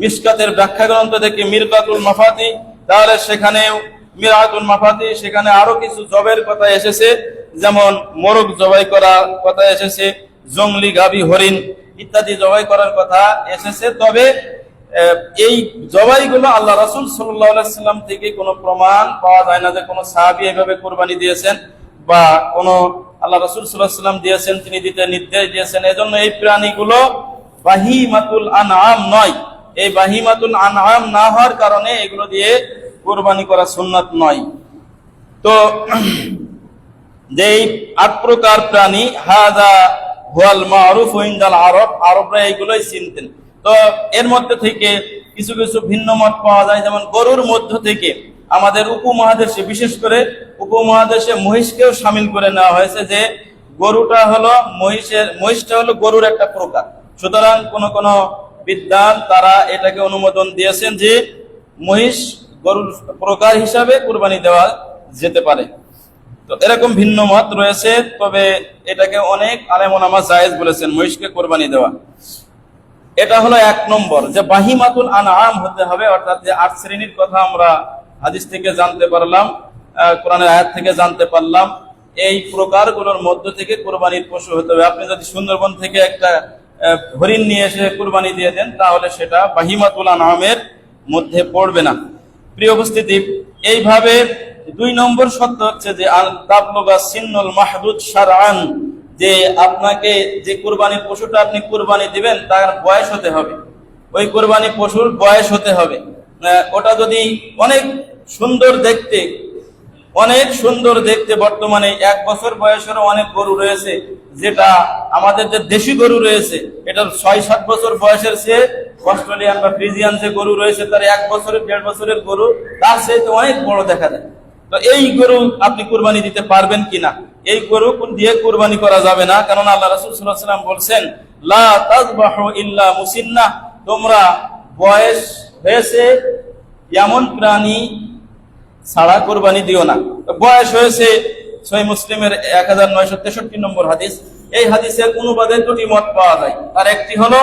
মিশকাতের ব্যাখ্যা গ্রন্থ থেকে মিরকাতুল মাফাতি, তাহলে সেখানেও মিরাতুল মাফাতি, সেখানে আরো কিছু জবের কথা এসেছে, যেমন মোরগ জবাই করার কথা এসেছে, জংলি, গাভী, হরিণ ইত্যাদি জবাই করার কথা এসেছে। তবে এই জবাইগুলো আল্লাহ রাসূল সাল্লাল্লাহু আলাইহি ওয়াসাল্লাম থেকে কোনো প্রমাণ পাওয়া যায় না যে কোনো সাহাবী এভাবে কুরবানি দিয়েছেন, বা কোনো আল্লাহ রাসূল সাল্লাল্লাহু আলাইহি ওয়াসাল্লাম দিয়েছেন, তিনি দিতে নির্দেশ দিয়েছেন। এজন্য এই প্রাণীগুলো বাহিমাতুল আনআম নয়। এই বাহিমাতুল আনআম না হওয়ার কারণে এগুলো দিয়ে কুরবানি করা সুন্নাত নয়। তো যেই ৮ প্রকার প্রাণী, হাযা হুয়াল মারুফ ইনদাল আরব, আরবরা এইগুলোই চিনতেন। তো এর মধ্যে থেকে কিছু কিছু ভিন্ন মত পাওয়া যায়। যেমন গরুর মধ্য থেকে আমাদের উপমহাদেশে, বিশেষ করে উপমহাদেশে মহিষকেও শামিল করে নেওয়া হয়েছে, যে গরুটা হলো মহিষটা হলো গরুর একটা প্রকার। সুতরাং কোন কোন বিদ্বান তারা এটাকে অনুমোদন দিয়েছেন যে মহিষ গরুর প্রকার হিসাবে কুরবানি দেওয়া যেতে পারে। তো এরকম ভিন্ন মত রয়েছে, তবে এটাকে অনেক আলেম ওলামা জায়েজ বলেছেন মহিষকে কুরবানি দেওয়া। এটা হলো ১ নম্বর, যে বাহিমাতুল আনআম হতে হবে, অর্থাৎ যে ৮ শ্রেণীর কথা আমরা হাদিস থেকে জানতে পারলাম, কোরআনের আয়াত থেকে জানতে পারলাম, এই প্রকারগুলোর মধ্য থেকে কুরবানির পশু হতে হবে। আপনি যদি সুন্দরবন থেকে একটা হরিণ নিয়ে এসে কুরবানি দিয়ে দেন, তাহলে সেটা বাহিমাতুল আনআমের মধ্যে পড়বে না। প্রিয় উপস্থিতি, এইভাবে ২ নম্বর শর্ত হচ্ছে যে আল তাবলুগা সিন্নুল মাহদুদ শারআন, যে আপনাকে যে কুরবানির পশুটা আপনি কুরবানি দিবেন তার বয়স হতে হবে, ওই কুরবানি পশুর বয়স হতে হবে। ওটা যদি অনেক সুন্দর দেখতে, বর্তমানে ১ বছর বয়সের অনেক গরু রয়েছে, যেটা আমাদের যে দেশি গরু রয়েছে এটার ৬-৭ বছর বয়সের চেয়ে অস্ট্রেলিয়ান বা ফ্রিজিয়ান যে গরু রয়েছে তার ১ বছরের ১.৫ বছরের গরু তার চেয়ে অনেক বড় দেখা যায়। তো এই গরু আপনি কুরবানি দিতে পারবেন কিনা? এই গরু দিয়ে কুরবানি করা যাবে না, কারণ আল্লাহ রাসূল সাল্লাল্লাহু আলাইহি ওয়াসাল্লাম বলছেন, লা তাযবাহু ইল্লা মুসিন্নাহ, তোমরা বয়স হয়েছে এমন প্রাণী ছাড়া কুরবানি দিও না। বয়স হয়েছে, সহিহ মুসলিমের 1963 নম্বর হাদিস। এই হাদিসের অনুবাদে ২টি মত পাওয়া যায়। আর একটি হলো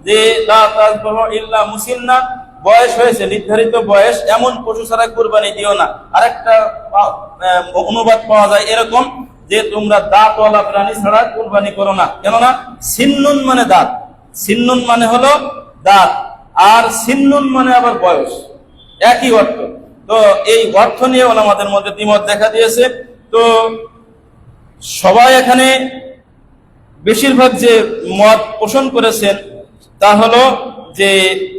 যে লা তাযবাহু ইল্লা মুসিন্নাহ, বয়স হয়েছে, নির্ধারিত বয়স এমন পশু ছাড়া কুরবানি দিও না। আরেকটা অনুবাদ পাওয়া যায় এরকম, যে তোমরা দাঁতওয়ালা প্রাণী ছাড়া কুরবানি করো না। কেননা সিন্নুন মানে দাঁত, সিন্নুন মানে হলো দাঁত, আর সিন্নুন মানে আবার বয়স, একই অর্থ। তো এই অর্থ নিয়ে ওলামাদের মধ্যে দ্বিমত দেখা দিয়েছে। তো সবাই এখানে বেশিরভাগ যে মত পোষণ করেছেন তা হলো যে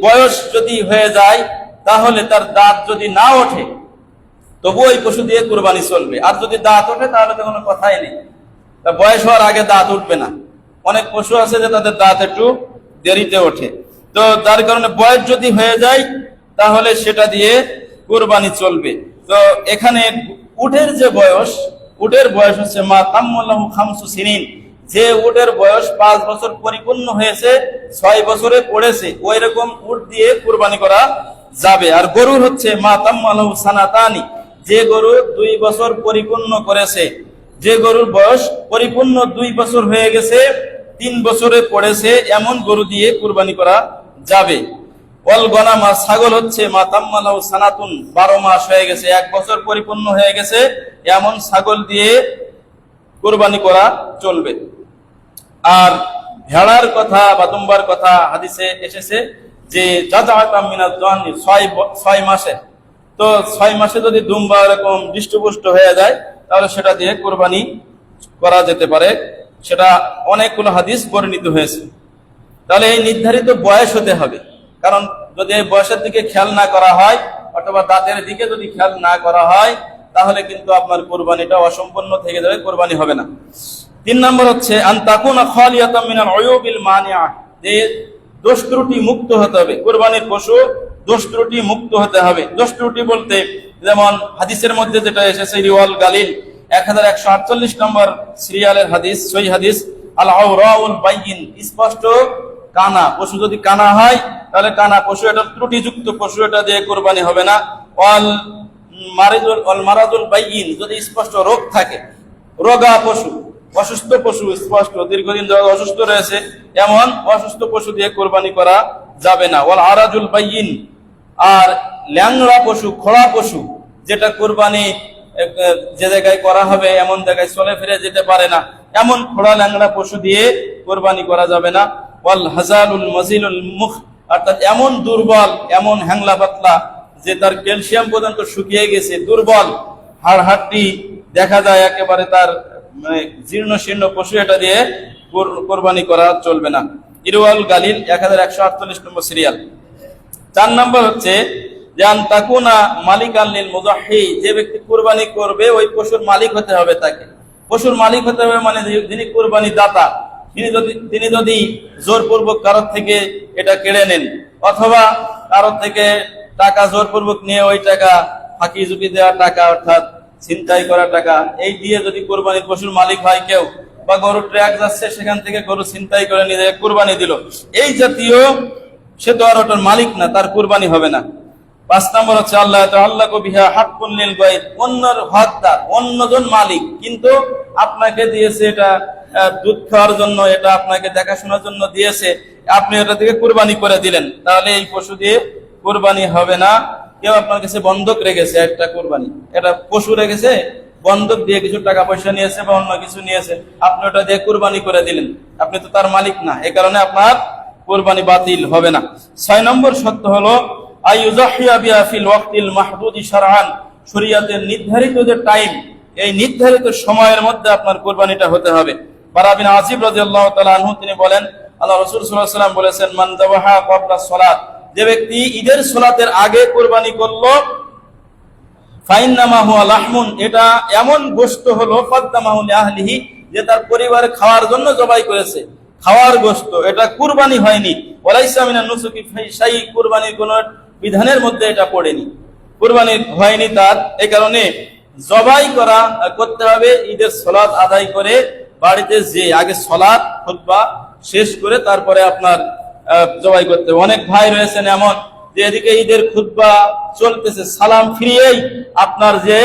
বয়স যদি হয়ে যায়, তাহলে তার দাঁত যদি না ওঠে তবু ওই পশু দিয়ে কুরবানি চলবে, আর যদি দাঁত ওঠে তাহলে তো কোনো কথাই নেই। তা বয়স হওয়ার আগে দাঁত উঠবে না। অনেক পশু আছে যে তাদের দাঁত একটু দেরিতে ওঠে, তো যার কারণে বয়স যদি হয়ে যায় তাহলে সেটা দিয়ে কুরবানি চলবে। তো এখানে উটের যে বয়স, উটের বয়স হচ্ছে মা তাম্মাল্লাহু খামসু সিনিন, যে উটের বয়স ৫ বছর পরিপূর্ণ হয়েছে, ৬ বছরে পড়েছে, ওই রকম উট দিয়ে কুরবানি করা যাবে। আর গরুর হচ্ছে মা তাম্মাল্লাহু সানাতানি, যে গরু ২ বছর পরিপূর্ণ করেছে, যে গরুর বয়স পরিপূর্ণ ২ বছর হয়ে গেছে, ৩ বছরে পড়েছে, এমন গরু দিয়ে কুরবানি করা যাবে। ওয়াল গনাম, ছাগল হচ্ছে মা তাম্মাল্লাহু সানাতুন, ১২ মাস হয়ে গেছে, ১ বছর পরিপূর্ণ হয়ে গেছে, এমন ছাগল দিয়ে কুরবানি করা চলবে। আর ভেড়ার কথা বা দুম্বার কথা হাদিসে এসেছে যে জাযাআতাম মিনাজ জানি, ৬ মাসে। তো ৬ মাসে যদি দুম্বা এরকম হৃষ্টপুষ্ট হয়ে যায় তাহলে সেটা দিয়ে কুরবানি করা যেতে পারে। সেটা অনেকগুলো হাদিস বর্ণিত হয়েছে। তাহলে এই নির্ধারিত বয়স হতে হবে, কারণ যদি এই বয়সের দিকে খেয়াল না করা হয় অথবা দাঁতের দিকে যদি খেয়াল না করা হয় তাহলে কিন্তু আপনার কুরবানিটা অসম্পূর্ণ থেকে যাবে, কুরবানি হবে না। ৩ নম্বর হচ্ছে আন তাকুনা খালিয়াতাম মিনাল উয়ুবিল মানিআ, যে দোষ ত্রুটি মুক্ত হতে হবে। কুরবানির পশু দোষ ত্রুটি মুক্ত হতে হবে। দোষ ত্রুটি বলতে যেমন হাদিসের মধ্যে যেটা এসেছে রিওয়াল গালিল 1148 নম্বর সিরিয়ালের হাদিস, সহিহ হাদিস, আল আওরাউল বাইয়িন, স্পষ্ট কানা পশু যদি কানা হয় তাহলে কানা পশু, এটা ত্রুটিযুক্ত পশু, এটা দিয়ে কুরবানি হবে না। ওয়াল মারাদুল বাইয়িন, যদি স্পষ্ট রোগ থাকে, রোগা পশু, অসুস্থ পশু, স্পষ্ট দীর্ঘদিন ধরে অসুস্থ রয়েছে, এমন অসুস্থ পশু দিয়ে কুরবানি করা যাবে না। ওয়াল আরাজুল বাইয়িন, আর ল্যাংড়া পশু, খোড়া পশু, যেটা কুরবানি যে জায়গায় করা হবে এমন জায়গায় চলে ফিরে যেতে পারে না, এমন খোড়া ল্যাংড়া পশু দিয়ে কুরবানি করা যাবে না। ওয়াল হাজালুল মাজিলুল মুখ, অর্থাৎ এমন দুর্বল, এমন হ্যাংলা পাতলা যে তার ক্যালসিয়াম পর্যন্ত শুকিয়ে গেছে, দুর্বল, হাড় হাড্ডি দেখা যায় একেবারে তার মানে জীর্ণ শীর্ণ পশু, এটা দিয়ে কোরবানি করা চলবে না। ইরওয়াল গালিল 1148 নম্বর সিরিয়াল। 4 নম্বর হচ্ছে জান তাকুনা মালিকান লিল মুযাহি, যে ব্যক্তি কুরবানি করবে ওই পশুর মালিক হতে হবে তাকে। পশুর মালিক হতে হবে মানে যিনি কুরবানি দাতা, তিনি যদি জোরপূর্বক কারোর থেকে এটা কেড়ে নেন অথবা কারোর থেকে টাকা জোরপূর্বক নিয়ে ওই টাকা ফাঁকি ঝুঁকি দেওয়া টাকা অর্থাৎ ছিনতাই করা টাকা, এই দিয়ে যদি কুরবানির পশুর মালিক হয় কেউ, বা গরু ট্র্যাক যাচ্ছে সেখান থেকে গরু ছিনতাই করে নিয়ে কুরবানি দিল, এই জাতীয়, সে তো আর ওটার মালিক না, তার কুরবানি হবে না। 5 নম্বর হচ্ছে আল্লাহ তাআল্লাকু বিহা হাক্কুন লিল গায়র, অন্যর হকদার, অন্যজন মালিক, কিন্তু আপনাকে দিয়েছে এটা দুধ খাওয়ার জন্য, এটা আপনাকে দেখাশোনার জন্য দিয়েছে, আপনি এটা থেকে কুরবানি করে দিলেন, তাহলে এই পশু দিয়ে কুরবানি হবে না। কেউ আপনার কাছে বন্ধক রেখেছে একটা কুরবানি, এটা পশু রেখেছে, বন্ধক দিয়ে কিছু টাকা পয়সা নিয়েছে বা অন্য কিছু নিয়েছে, আপনি ওটা দিয়ে কুরবানি করে দিলেন, আপনি তো তার মালিক না, এই কারণে আপনার কুরবানি বাতিল হবে না। 6 নম্বর শর্ত হলো আইয়ুযাহিয়া বিহা ফিল ওয়াক্তিল মাহদুদি শারআন, শরীয়তের নির্ধারিত যে টাইম, এই নির্ধারিত সময়ের মধ্যে আপনার কুরবানিটা হতে হবে। বারা বিন আযিব রাদিয়াল্লাহু তাআলা আনহু তিনি বলেন, আল্লাহ রাসূল সাল্লাল্লাহু আলাইহি ওয়াসাল্লাম বলেছেন, মান যাবাহা ক্বাবলা সালাত, যে ব্যক্তি ঈদের সালাতের আগে কুরবানি করলো, ফাইন্নামা হুয়া লাহমুন, এটা এমন গোশত হলো, ফাদ্দামাহু লিআহলিহি, যে তার পরিবারে খাওয়ার জন্য জবাই করেছে, খাওয়ার গোশত, এটা কুরবানি হয়নি। ওয়ালাইসা মিনান নুসুকি শাই, কুরবানির কোন বিধানের মধ্যে এটা পড়েনি, কুরবানি হয়নি তার, এই কারণে জবাই করতে হবে ঈদের সালাত আদায় করে বাড়িতে, যে আগে সালাত খুতবা শেষ করে তারপরে আপনার জবাই করতে হবে। অনেক ভাই রয়েছেন এমন যে এদিকে ঈদের খুতবা চলতেছে, সালাম ফিরিয়েই আপনার যে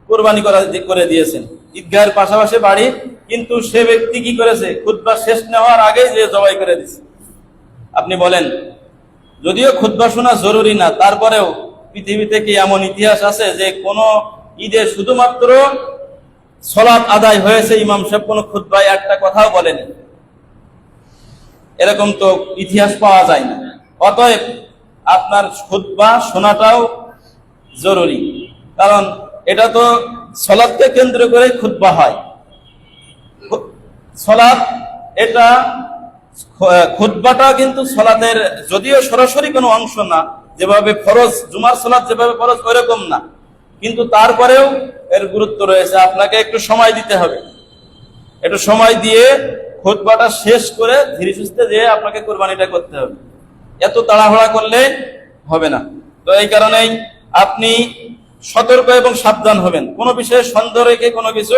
কুরবানি করে দিয়েছেন ঈদগাহের পাশাপাশি বাড়ি, কিন্তু সে ব্যক্তি কি করেছে, খুতবা শেষ নেওয়ার আগে যে জবাই করে দিয়েছে। আপনি বলেন, যদিও খুতবা শোনা জরুরি না, তারপরেও পৃথিবীতে কি এমন ইতিহাস আছে যে কোন ঈদে শুধুমাত্র সালাত আদায় হয়েছে, ইমাম সাহেব কোন খুতবায় একটা কথাও বলেনি? এরকম তো ইতিহাস পাওয়া যায় না। অতএব আপনার খুতবা শোনাটাও জরুরি, কারণ এটা তো সালাতকে কেন্দ্র করে খুতবা হয়। সালাত, এটা খুতবাটা কিন্তু সালাতের যদিও সরাসরি কোনো অংশ না, যেভাবে ফরজ জুমার সালাত যেভাবে ফরজ ওইরকম না, কিন্তু তারপরেও এর গুরুত্ব রয়েছে। আপনাকে একটু সময় দিতে হবে, একটু সময় দিয়ে খুতবাটা শেষ করে ধীরে সুস্থে দিয়ে আপনাকে কুরবানিটা করতে হবে, এত তাড়াহুড়া করলে হবে না। তো এই কারণেই আপনি সতর্ক এবং সাবধান হবেন, কোনো বিষয়ে সন্দেহ রেখে কোনো কিছু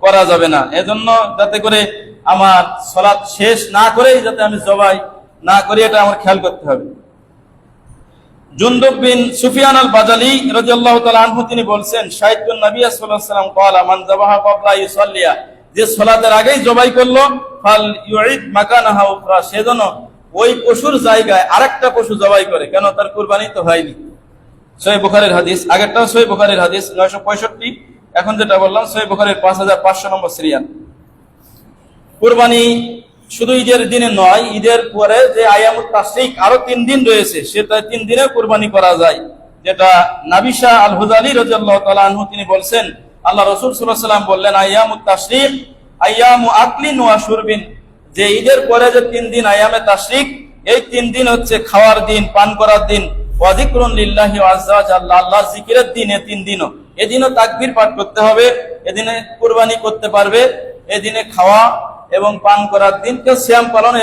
করা যাবে না। এজন্য যাতে করে আমার সালাত শেষ না করেই যাতে আমি জবাই না করি, এটা আমার খেয়াল করতে হবে। জুনদুব বিন সুফিয়ান আল বাজালি রাদিয়াল্লাহু তাআলা আনহু তিনি বলছেন, শাহিদুন নবী সাল্লাল্লাহু আলাইহি ওয়াসাল্লাম ক্বালা মান যাবাহা ক্বাবলা ইউসাল্লিয়া, যে সালাতের আগেই জবাই করলো, ফাল ইউঈদ মাকানাহা উখরা, সেজন্য ওই পশুর জায়গায় আরেকটা পশু জবাই করে, কেন তার কুরবানি তো হয়নি। সহিহ বুখারীর হাদিস, আগেরটাও সহিহ বুখারীর হাদিস 965, এখন যেটা বললাম সহিহ বুখারীর 5500 নম্বর সিরিয়াল। কুরবানি শুধু ঈদের দিনে নয়, ঈদের পরে যে আয়ামুত তাশরিক আরো 3 দিন রয়েছে, সেটা 3 দিনে কুরবানি করা যায়, যেটা নাবিসা আল হুজালি রাদিয়াল্লাহু তাআলা আনহু তিনি বলছেন, আল্লাহ রাসূল সাল্লাল্লাহু আলাইহি ওয়াসাল্লাম বললেন, আয়ামুত তাশরিক আয়ামু আকলিন ওয়া শুরবিন, যে ঈদের পরে যে 3 দিন আয়ামে তাশরিক, এই 3 দিন হচ্ছে খাওয়ার দিন, পান করার দিন, ওয়া যিকরুন লিল্লাহি আযজা ওয়া জাল্লা, আল্লাহর জিকিরের দিন। এই 3 দিনও, এদিনও তাকবীর পাঠ করতে হবে, এদিনে কুরবানি করতে পারবে, এদিনে খাওয়া এবং পান করার দিন, কেউ সিয়াম পালন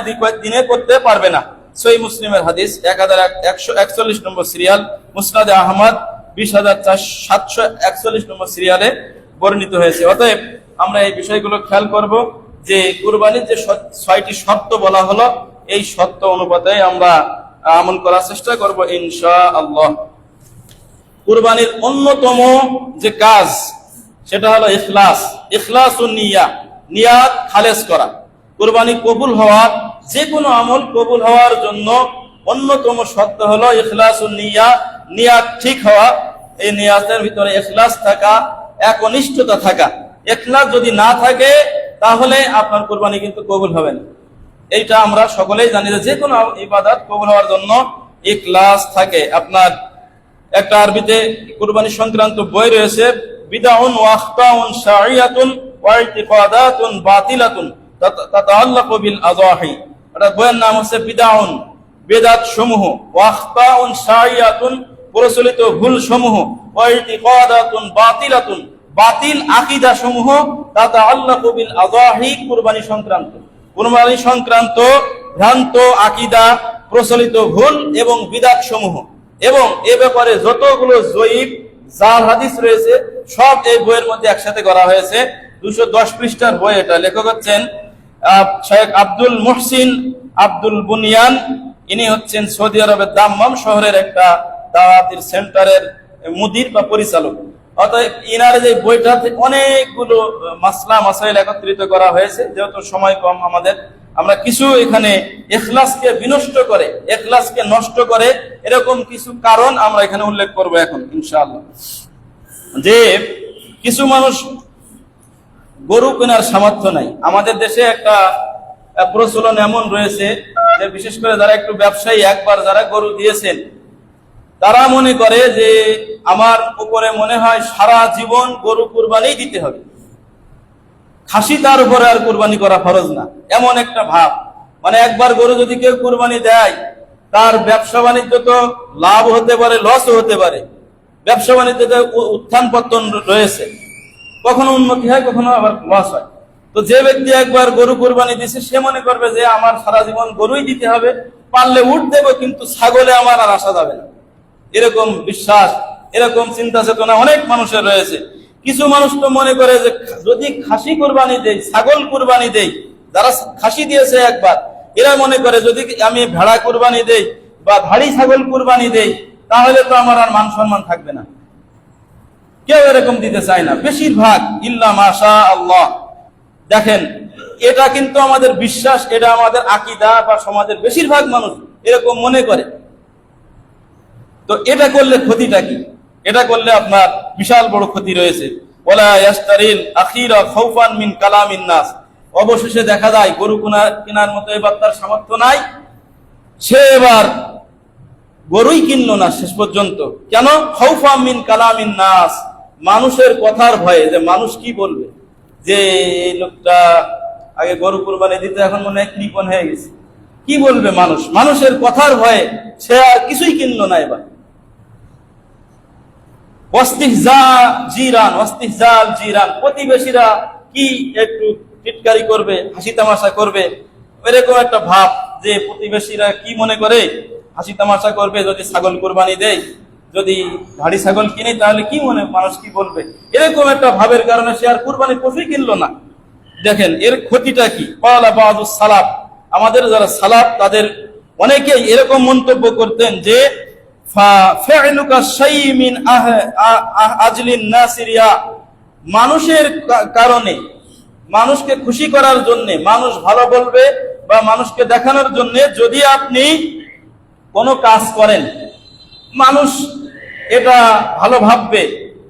দিনে করতে পারবে না। সহিহ মুসলিমের হাদিস 1141 নম্বর সিরিয়াল, মুসনাদে আহমদ 20741 নম্বর সিরিয়ালে বর্ণিত হয়েছে। অতএব আমরা এই বিষয়গুলো খেয়াল করব যে কুরবানির যে 6টি শর্ত বলা হলো, এই শর্ত অনুপাতে আমরা আমল করার চেষ্টা করব ইনশাআল্লাহ। কুরবানির অন্যতম যে কাজ সেটা হলো ইখলাস, ইখলাসুন নিয়া, নিয়াত খালেস করা। কুরবানি কবুল হওয়ার, যে কোনো আমল কবুল হওয়ার জন্য অন্যতম শর্ত হলো ইখলাসুন নিয়া, নিয়াত ঠিক হওয়া। এই নিয়াতের ভিতরে ইখলাস থাকা, একনিষ্ঠতা থাকা। ইখলাস যদি না থাকে তাহলে আপনার কুরবানি কিন্তু কবুল হবে না। এইটা আমরা সকলেই জানি যে কোনো ইবাদত কবুল হওয়ার জন্য ইখলাস থাকে। আপনার একটা আরবিতে কুরবানি সংক্রান্ত বই রয়েছে, বিদাউন ওয়া আখতাউন শাইয়াতুন ওয়া ইতিকাদাতুন বাতিলাতুন তাতাআল্লাকু বিল আযাহি। এটা বইয়ের নাম হচ্ছে বিদআউন, বেদাত সমূহ, ওয়া আখতাউন শাইয়াতুন, প্রচলিত ভুল সমূহ, ওয়া ইতিকাদাতুন বাতিলাতুন, বাতিল আকীদা সমূহ, তাতাআল্লাকু বিল আযাহি, কুরবানি সংক্রান্ত। কুরবানি সংক্রান্ত ভ্রান্ত আকীদা, প্রচলিত ভুল এবং বিদআত সমূহ, এবং এ ব্যাপারে যতগুলো জয়ীফ জাল হাদিস রয়েছে সব এই বইয়ের মধ্যে একসাথে করা হয়েছে। 210 পৃষ্ঠার বই এটা। লেখক হচ্ছেন শেখ আব্দুল মুহসিন আব্দুল বুনিয়ান। ইনি হচ্ছেন সৌদি আরবের দাম্মাম শহরের একটা দাওয়াতের সেন্টারের মুদির বা পরিচালক। অতএব ইনার যে বইটাতে অনেকগুলো মাসলা মাসাইল একত্রিত করা হয়েছে। যেহেতু সময় কম আমাদের, আমরা কিছু এখানে ইখলাসকে বিনষ্ট করে, ইখলাসকে নষ্ট করে এরকম কিছু কারণ আমরা এখানে উল্লেখ করব এখন ইনশাআল্লাহ। যে কিছু মানুষ গরু কেনার সামর্থ্য নাই। আমাদের দেশে একটা প্রচলন এমন রয়েছে যে বিশেষ করে যারা একটু ব্যবসায়ী, একবার যারা গরু দিয়েছেন তারা মনে করে যে আমার উপরে মনে হয় সারা জীবন গরু কুরবানি দিতে হবে, খাসি তার উপরে আর কুরবানি করা ফরজ না, এমন একটা ভাব। মানে একবার গরু যদি কেউ কুরবানি দেয় তার ব্যবসা বাণিজ্য তো লাভ হতে পারে, লসও হতে পারে। ব্যবসা বাণিজ্যতে উত্থান পতন রয়েছে, কখনো উন্নতি হয়, কখনো আবার লস হয়। তো যে ব্যক্তি একবার গরু কুরবানি দিচ্ছে সে মনে করবে যে আমার সারা জীবন গরুই দিতে হবে, পারলে উট দেবো কিন্তু ছাগলে আমার আর আসা যাবে না। এরকম বিশ্বাস, এরকম চিন্তা চেতনা অনেক মানুষের রয়েছে। কিছু মানুষ তো মনে করে যে যদি খাসি কুরবানি দেই, ছাগল কুরবানি দেই, যারা খাসি দিয়েছে একবার, এরা মনে করে যদি আমি ভেড়া কুরবানি দেই বা ধাড়ি ছাগল কুরবানি দেই তাহলে তো আমার আর মান সম্মান থাকবে না। কেউ এরকম দিতে চায় না, বেশিরভাগ ইল্লা মাশা আল্লাহ। দেখেন, এটা কিন্তু আমাদের বিশ্বাস, এটা আমাদের আকীদা, বা সমাজের বেশিরভাগ মানুষ এরকম মনে করে। তো এটা করলে ক্ষতিটা কি? এটা করলে আপনার বিশাল বড় ক্ষতি রয়েছে। ওয়ালা ইয়াশতারিল আখিরা খাউফান মিন কালামিন নাস। অবশেষে দেখা যায় গরু কেনার মতো এবার তার সামর্থ্য নাই, সে এবার গরুই কিনলো না শেষ পর্যন্ত। কেন? খাউফান মিন কালামিন নাস, মানুষের কথার ভয়ে, যে মানুষ কি বলবে, যে এই লোকটা আগে গরু কুরবানি দিতে এখন মনে হয় কৃপণ হয়ে গেছে, কি বলবে মানুষ, মানুষের কথার ভয়ে সে আর কিছুই কিনলো না। এবার প্রতিবেশীরা কি একটু টিটকারি করবে, হাসি তামাশা করবে, এরকম একটা ভাব যে প্রতিবেশীরা কি মনে করে, হাসি তামাশা করবে। যদি ছাগল কুরবানি দেয়, যদি ধাড়ি ছাগল কিনে তাহলে কি মনে, মানুষ কি বলবে, এরকম একটা ভাবের কারণে সে আর কুরবানি পশুই কিনলো না। দেখেন এর ক্ষতিটা কি। ক্বালা বাযুস সালাফ, আমাদের যারা সালাফ তাদের অনেকেই এরকম মন্তব্য করতেন যে মানুষের কারণে, মানুষকে খুশি করার জন্য, মানুষ ভালো বলবে বা মানুষকে দেখানোর জন্য যদি আপনি কোনো কাজ করেন, মানুষ এটা ভালো ভাববে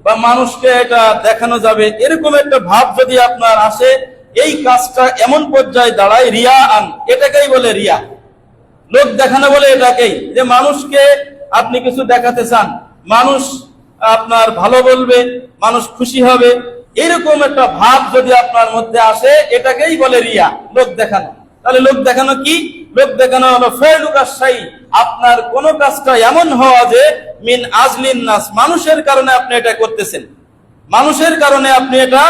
বা মানুষকে এটা দেখানো যাবে, এরকম একটা ভাব যদি আপনার আসে, এই কাজটা এমন পর্যায়ে দাঁড়ায় রিয়া আন, এটাকেই বলে রিয়া, লোক দেখানো বলে এটাকেই। যে মানুষকে আপনি কিছু দেখাতে চান, মানুষ আপনার ভালো বলবে, মানুষ খুশি হবে, এরকম একটা ভাব যদি আপনার মধ্যে আসে, এটাকেই বলে রিয়া, লোক দেখানো। তাহলে লোক দেখানো কি? লোক দেখানো হলো ফেলুকা শাই, আপনার কোন কাজটা এমন হওয়া যে মিন আজলিন নাস, মানুষের কারণে আপনি এটা করতেছেন, মানুষের কারণে আপনি এটা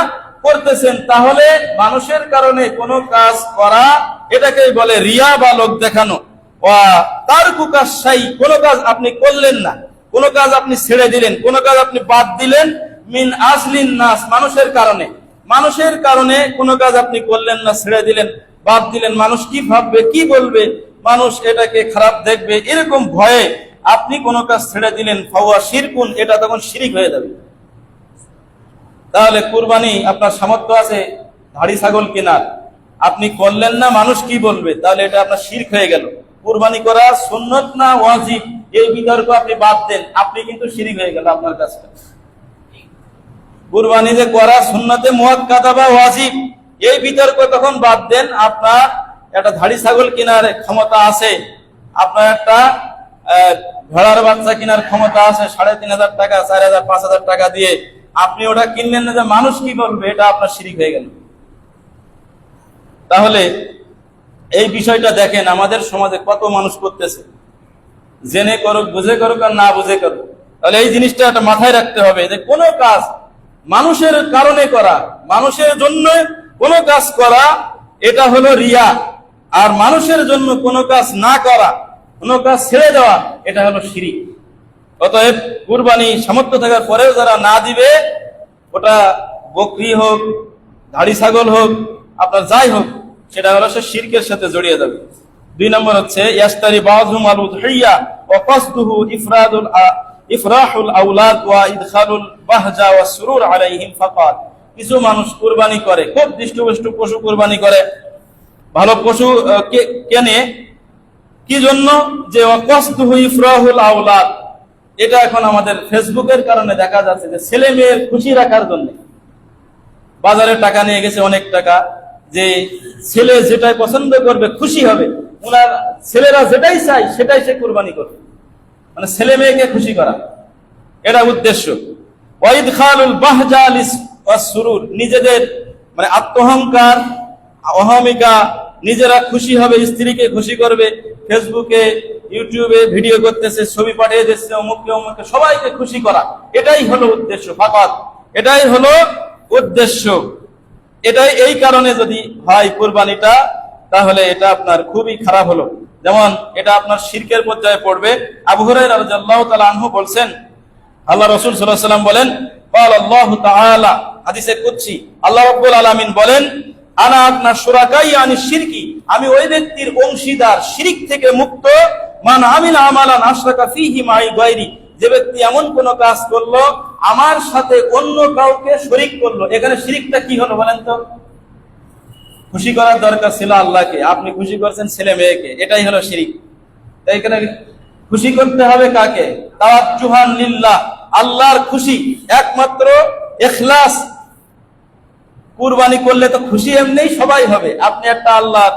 করতেছেন। তাহলে মানুষের কারণে কোনো কাজ করা, এটাকেই বলে রিয়া বা লোক দেখানো। তারকুকা শাই, কোন কাজ আপনি করলেন না, কোন কাজ আপনি ছেড়ে দিলেন, কোন কাজ আপনি বাদ দিলেন, মিন আজলিন নাস, মানুষের কারণে, মানুষের কারণে কোন কাজ আপনি করলেন না, ছেড়ে দিলেন, বাদ দিলেন, মানুষ কি ভাববে, কি বলবে, মানুষ এটাকে খারাপ দেখবে, এরকম ভয়ে আপনি কোন কাজ ছেড়ে দিলেন, ফাওয়া শিরকুন, এটা তখন শিরিক হয়ে যাবে। তাহলে কুরবানি আপনার সামর্থ্য আছে ধাড়ি ছাগল কেনার, আপনি করলেন না, মানুষ কি বলবে, তাহলে এটা আপনার শিরক হয়ে গেল। কুরবানি করা সুন্নত না ওয়াজিব, এই বিতর্ক আপনি বাদ দেন, আপনি কিন্তু শিরিক হয়ে গেল আপনার কাছে। কুরবানি যে করা সুন্নতে মুআক্কাদা বা ওয়াজিব, এই বিতর্ক তখন বাদ দেন। আপনার একটা ধাড়ি ছাগল কেনার ক্ষমতা আছে, আপনার একটা ভেড়ার বাচ্চা কেনার ক্ষমতা আছে, 3,500 টাকা, 4,000, 5,000 টাকা দিয়ে আপনি ওটা কিনলেন না যে মানুষ কি বলবে, এটা আপনার শিরিক হয়ে গেল। তাহলে এই বিষয়টা দেখেন আমাদের সমাজে কত মানুষ করতেছে, জেনে করুক, বুঝে করুক আর না বুঝে করুক। তাহলে এই জিনিসটা একটা মাথায় রাখতে হবে যে কোনো কাজ মানুষের কারণে করা, মানুষের জন্য কোনো কাজ করা, এটা হলো রিয়া। আর মানুষের জন্য কোনো কাজ না করা, কোনো কাজ ছেড়ে দেওয়া, এটা হলো শিরিক। অতএব কুরবানি সামর্থ্য থাকার পরেও যারা না দিবে, ওটা বকরি হোক, ধাড়ি ছাগল হোক, আপনার যাই হোক, সেটা হলো সে শিরকের সাথে জড়িয়ে যাবে। 2 নম্বর হচ্ছে ইয়াস্তারি বাযুহুম আল উযহিয়া ওয়া কসদুহু ইফরাহুল আওলাদ ওয়া ইদখালুল বাহজা ওয়া সুরুর আলাইহিম ফাকাত। কিছু মানুষ কুরবানি করে, খুব দৃষ্টপুষ্ট পশু কুরবানি করে, ভালো পশু কেনে, কি জন্য? যে ওয়া কসদুহু ইফরাহুল আওলাদ। এটা এখন আমাদের ফেসবুকের কারণে দেখা যাচ্ছে যে ছেলে মেয়ের খুশি রাখার জন্য বাজারে টাকা নিয়ে গেছে, অনেক টাকা, যে ছেলে যেটাই পছন্দ করবে, খুশি হবে, ওনার ছেলেরা যেটাই চাই সেটাই সে কুরবানি করবে, মানে ছেলে মেয়েকে খুশি করা, এটা উদ্দেশ্য। ওয়াইদখালুল বাহজা ওয়াস সুরুর, নিজেদের মানে আত্মহংকার, অহমিকা, নিজেরা খুশি হবে, স্ত্রীকে খুশি করবে, ফেসবুকে ইউটিউবে ভিডিও করতেছে, ছবি পাঠিয়ে দিচ্ছে, অমুককে অমুককে, সবাইকে খুশি করা, এটাই হলো উদ্দেশ্য ফাকাত, এটাই হলো উদ্দেশ্য। এটাই এই কারণে যদি হয় কুরবানিটা, তাহলে এটা আপনার খুবই খারাপ হলো। যেমন এটা আপনার শিরকের পর্যায়ে পড়বে। আবু হুরায়রা রাদিয়াল্লাহু তাআলা আনহু বলছেন, আল্লাহ রাসূল সাল্লাল্লাহু আলাইহি ওয়াসাল্লাম বলেন, ক্বাল আল্লাহু তাআলা, হাদিসে কুদসি, আল্লাহ রাব্বুল আলামিন বলেন, আনা আপনা শুরাকাই আনি শিরকি, আমি ওই ব্যক্তির অংশীদার, শিরক থেকে মুক্ত, মান আমিলা আমালান আশরাকা ফীহি মাই গায়রি, যে ব্যক্তি এমন কোন কাজ করলো আমার সাথে অন্য কাউকে শরীক করলো। এখানে শিরকটা কি হলো বলেন তো? খুশি করার দরকার ছিল আল্লাহকে, আপনি খুশি করছেন ছেলে মেয়েকে, এটাই হলো শিরক। তাই এখানে খুশি করতে হবে কাকে? তাওয়াজ্জুহান লিল্লাহ, আল্লাহর খুশি, একমাত্র ইখলাস। কুরবানি করলে তো খুশি এমনিই সবাই হবে। আপনি একটা আল্লাহর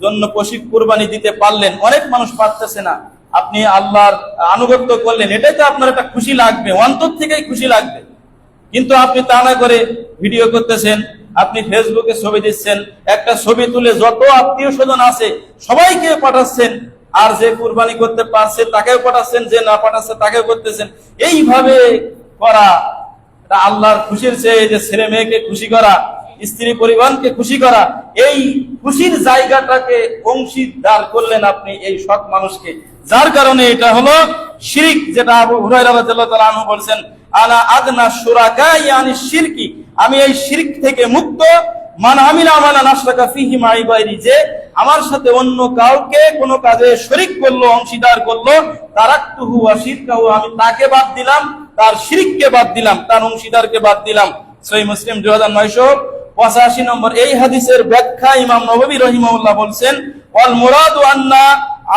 জন্য পশু কুরবানি দিতে পারলেন, অনেক মানুষ পারতেছে না, আপনি আল্লাহর আনুগত্য করলেন, এটাই তো আপনার একটা খুশি লাগবে, অন্তর থেকেই খুশি লাগবে। কিন্তু আপনি তা না করে ভিডিও করতেছেন, আপনি ফেসবুকে ছবি দিচ্ছেন, একটা ছবি তুলে যত আত্মীয় স্বজন আছে সবাইকে পাঠাচ্ছেন, আর যে কুরবানি করতে পারছে তাকেও পাঠাচ্ছেন, যে না পাঠাচ্ছে তাকেও করতেছেন। এইভাবে করা আল্লাহর খুশির চেয়ে যে ছেলে মেয়েকে খুশি করা, স্ত্রী পরিবারকে খুশি করা, এই খুশির জায়গাটাকে অংশীদার করলেন আপনি এই সৎ মানুষকে, যার কারণে এটা হলো শিরক। যেটা আবু হুরায়রা রাদিয়াল্লাহু তাআলা আনহু বলেন, আনা আদনা শুরাকাই আনি শিরকি, আমি এই শিরক থেকে মুক্ত, মান আমিলা আমালান আশরাকা ফীহি মাই গায়রি, যে আমার সাথে অন্য কাউকে কোনো কাজে শরীক করলো, অংশীদার করলো, তারাকতুহু ওয়া শিরকাহু, আমি তাকে বাদ দিলাম, তার শিরককে বাদ দিলাম, তার অংশীদারকে বাদ দিলাম। সহিহ মুসলিম 2985 নম্বর। এই হাদিসের ব্যাখ্যা ইমাম নববী রাহিমাহুল্লাহ বলছেন, ওয়াল মুরাদু আন্না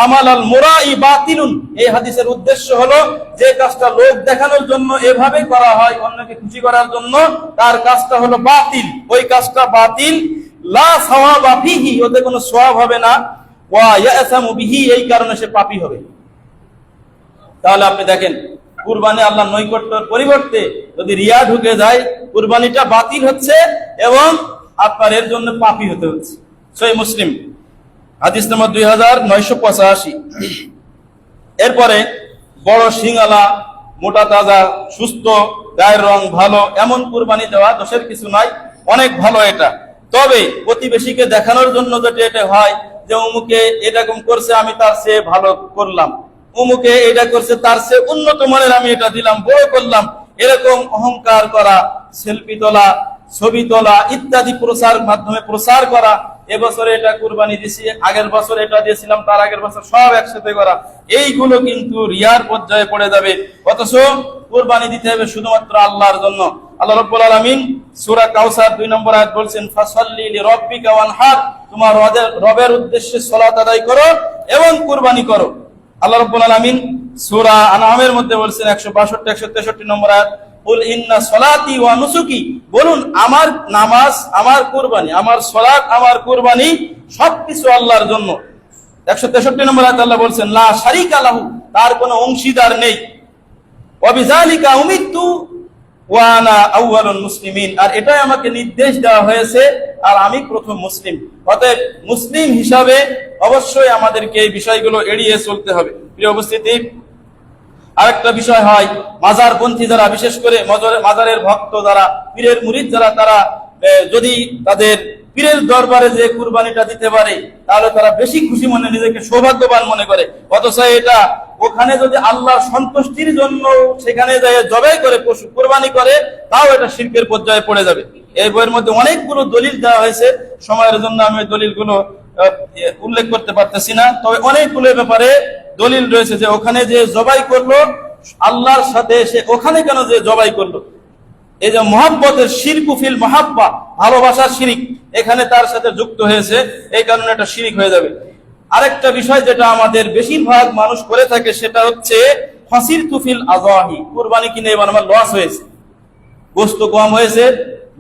আমাল আল মুরাই বাতিলুন, এই হাদিসের উদ্দেশ্য হলো যে কাজটা লোক দেখানোর জন্য এভাবে করা হয়, অন্যকে খুশি করার জন্য, তার কাজটা হলো বাতিল, ওই কাজটা বাতিল, লা সাওয়াবা ফীহি, ওতে কোনো সওয়াব হবে না, ওয়া ইয়াসামু বিহি, এই কারণে সে পাপী হবে। তাহলে আপনি দেখেন, কুরবানি আল্লাহর নৈকট্যের পরিবর্তে যদি রিয়া ঢুকে যায়, কুরবানিটা বাতিল হচ্ছে এবং আপনার এর জন্য পাপী হতে হচ্ছে। সহিহ মুসলিম হাদিস নম্বর 2985। এরপরে বড় সিংওয়ালা, মোটা তাজা, সুস্থ, গায়ের রং ভালো, এমন কুরবানি দেওয়া দোষের কিছু নাই, অনেক ভালো এটা। তবে প্রতিবেশীকে দেখানোর জন্য যেটা এটা হয় যে অমুকে এরকম করছে, আমি তার চেয়ে ভালো করলাম, অমুকে এটা করছে তার চেয়ে উন্নত মানের আমি এটা দিলাম, বড় করলাম, এরকম অহংকার করা, সেলফি তোলা, ছবি তোলা ইত্যাদি মাধ্যমে প্রচার করা, এবছরে এটা কুরবানি দিছি, আগের বছর এটা দিয়েছিলাম, তার আগের বছর, সব একসাথে করা, এইগুলো কিন্তু রিয়ার পর্যায়ে পড়ে যাবে। অথচ কুরবানি দিতে হবে শুধুমাত্র আল্লাহর জন্য। আল্লাহ রাব্বুল আলামিন সূরা কাউসার 2 নম্বর আয়াত বলছেন, ফাসাল্লি লিরাব্বিকা ওয়ানহার, তোমার রবের উদ্দেশ্যে সালাত আদায় করো এবং কুরবানি করো। আল্লাহ রাব্বুল আলামিন সূরা আনআমের মধ্যে বলছেন 162 163 নম্বর আয়াত, কুল ইন্না সলাতি ওয়া নুসুকি, বলুন আমার নামাজ, আমার কুরবানি, আমার সালাত, আমার কুরবানি সবকিছু আল্লাহর জন্য। 163 নম্বর আয়াতে আল্লাহ বলছেন, লা শারিকা লাহু, তার কোনো অংশীদার নেই, ওয়া বিযালিকা উমিরতু ওয়া আনা আউয়ালুল মুসলিমিন, আর এটাই আমাকে নির্দেশ দেওয়া হয়েছে, আর আমি প্রথম মুসলিম। অতএব মুসলিম হিসাবে অবশ্যই আমাদেরকে এই বিষয়গুলো এড়িয়ে চলতে হবে। প্রিয় উপস্থিতি, আরেকটা বিষয় হয়, মাজারপন্থী যারা, বিশেষ করে মাজারের ভক্ত যারা, পীরের মুরিদ যারা, তারা যদি তাদের পীরের দরবারে যে কুরবানিটা দিতে পারে তাহলে তারা বেশি খুশি মনে, নিজেকে সৌভাগ্যবান মনে করে। অথচ এটা ওখানে যদি আল্লাহর সন্তুষ্টির জন্য সেখানে যায় জবাই করে পশু কুরবানি করে, তাও এটা শিরকের পর্যায়ে পড়ে যাবে। এই বইয়ের মধ্যে অনেকগুলো দলিল দেওয়া হয়েছে, সময়ের জন্য আমি ওই দলিলগুলো উল্লেখ করতে পারতেছি না, তবে অনেকগুলো ব্যাপারে দলিল রয়েছে যে ওখানে যে জবাই করলো আল্লাহর সাথে, সে ওখানে কেন যে জবাই করলো, এই যে মহাব্বতের শিরকু ফিল মাহাব্বা, ভালোবাসার শিরিক এখানে তার সাথে যুক্ত হয়েছে, এই কারণে এটা শিরিক হয়ে যাবে। আরেকটা বিষয় যেটা আমাদের বেশিরভাগ মানুষ করে থাকে সেটা হচ্ছে ফাসিরতু ফিল আযাহি, কুরবানি কিনে এবার আমার লস হয়েছে, গোশত কম হয়েছে,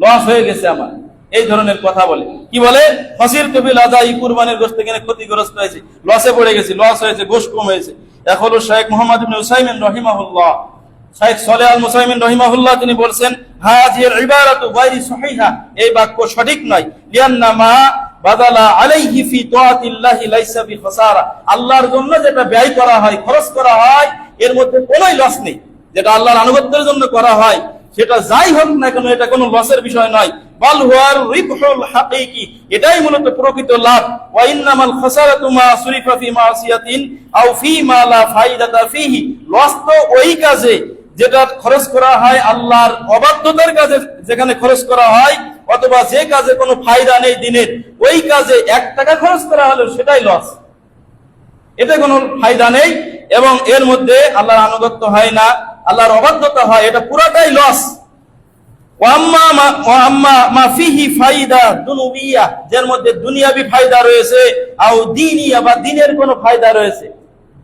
লস হয়ে গেছে আমার, এই ধরনের কথা বলে। কি বলে? ফাসিরতু ফিল আযাহি, কুরবানির গোশত কিনে ক্ষতিগ্রস্ত হয়েছে, লসে পড়ে গেছে, লস হয়েছে, গোশত কম হয়েছে। এখন শেখ মুহাম্মদ ইবনে উসাইমিন রাহিমাহুল্লাহ, শাইখ সালেহ আল মুসাইমিন রাহিমাহুল্লাহ তিনি বলছেন, হাযিহিল ইবারাতু গায়রি সহিহা, এই বাক্য সঠিক নয়। লিআন্না মা বাদালা আলাইহি ফি তাআতিল্লাহি লাইসা বিখাসারা, আল্লাহর জন্য যেটা ব্যয় করা হয়, খরচ করা হয়, এর মধ্যে কোনোই লস নেই। যেটা আল্লাহর আনুগত্যের জন্য করা হয় সেটা যাই হোক না কেন, এটা কোনো লসের বিষয় নয়। বাল হুয়ার রিবহুল হাকীকি, এটাই মূলত প্রকৃত লাভ। ওয়া ইন্নামাল খাসারাতু মা সুরিফা ফি মাসিয়াতিন আও ফি মা লা ফায়দাতা ফিহি, লস তো ওই কাজে যেটা খরচ করা হয় আল্লাহর অবাধ্যতার কাজে, যেখানে খরচ করা হয়, অথবা যে কাজে কোনো ফায়দা নেই দিনের, ওই কাজে 1 টাকা খরচ করা হলো সেটাই লস, এতে কোনো ফায়দা নেই এবং এর মধ্যে আল্লাহর আনুগত্য হয় না, আল্লাহর অবাধ্যতা হয়, এটা পুরোটাই লস। মা ফিহি ফায়দা দুনিয়া, যার মধ্যে দুনিয়াবি ফায়দা রয়েছে, আও দীনিয়া, বা দ্বীনের কোনো ফায়দা রয়েছে,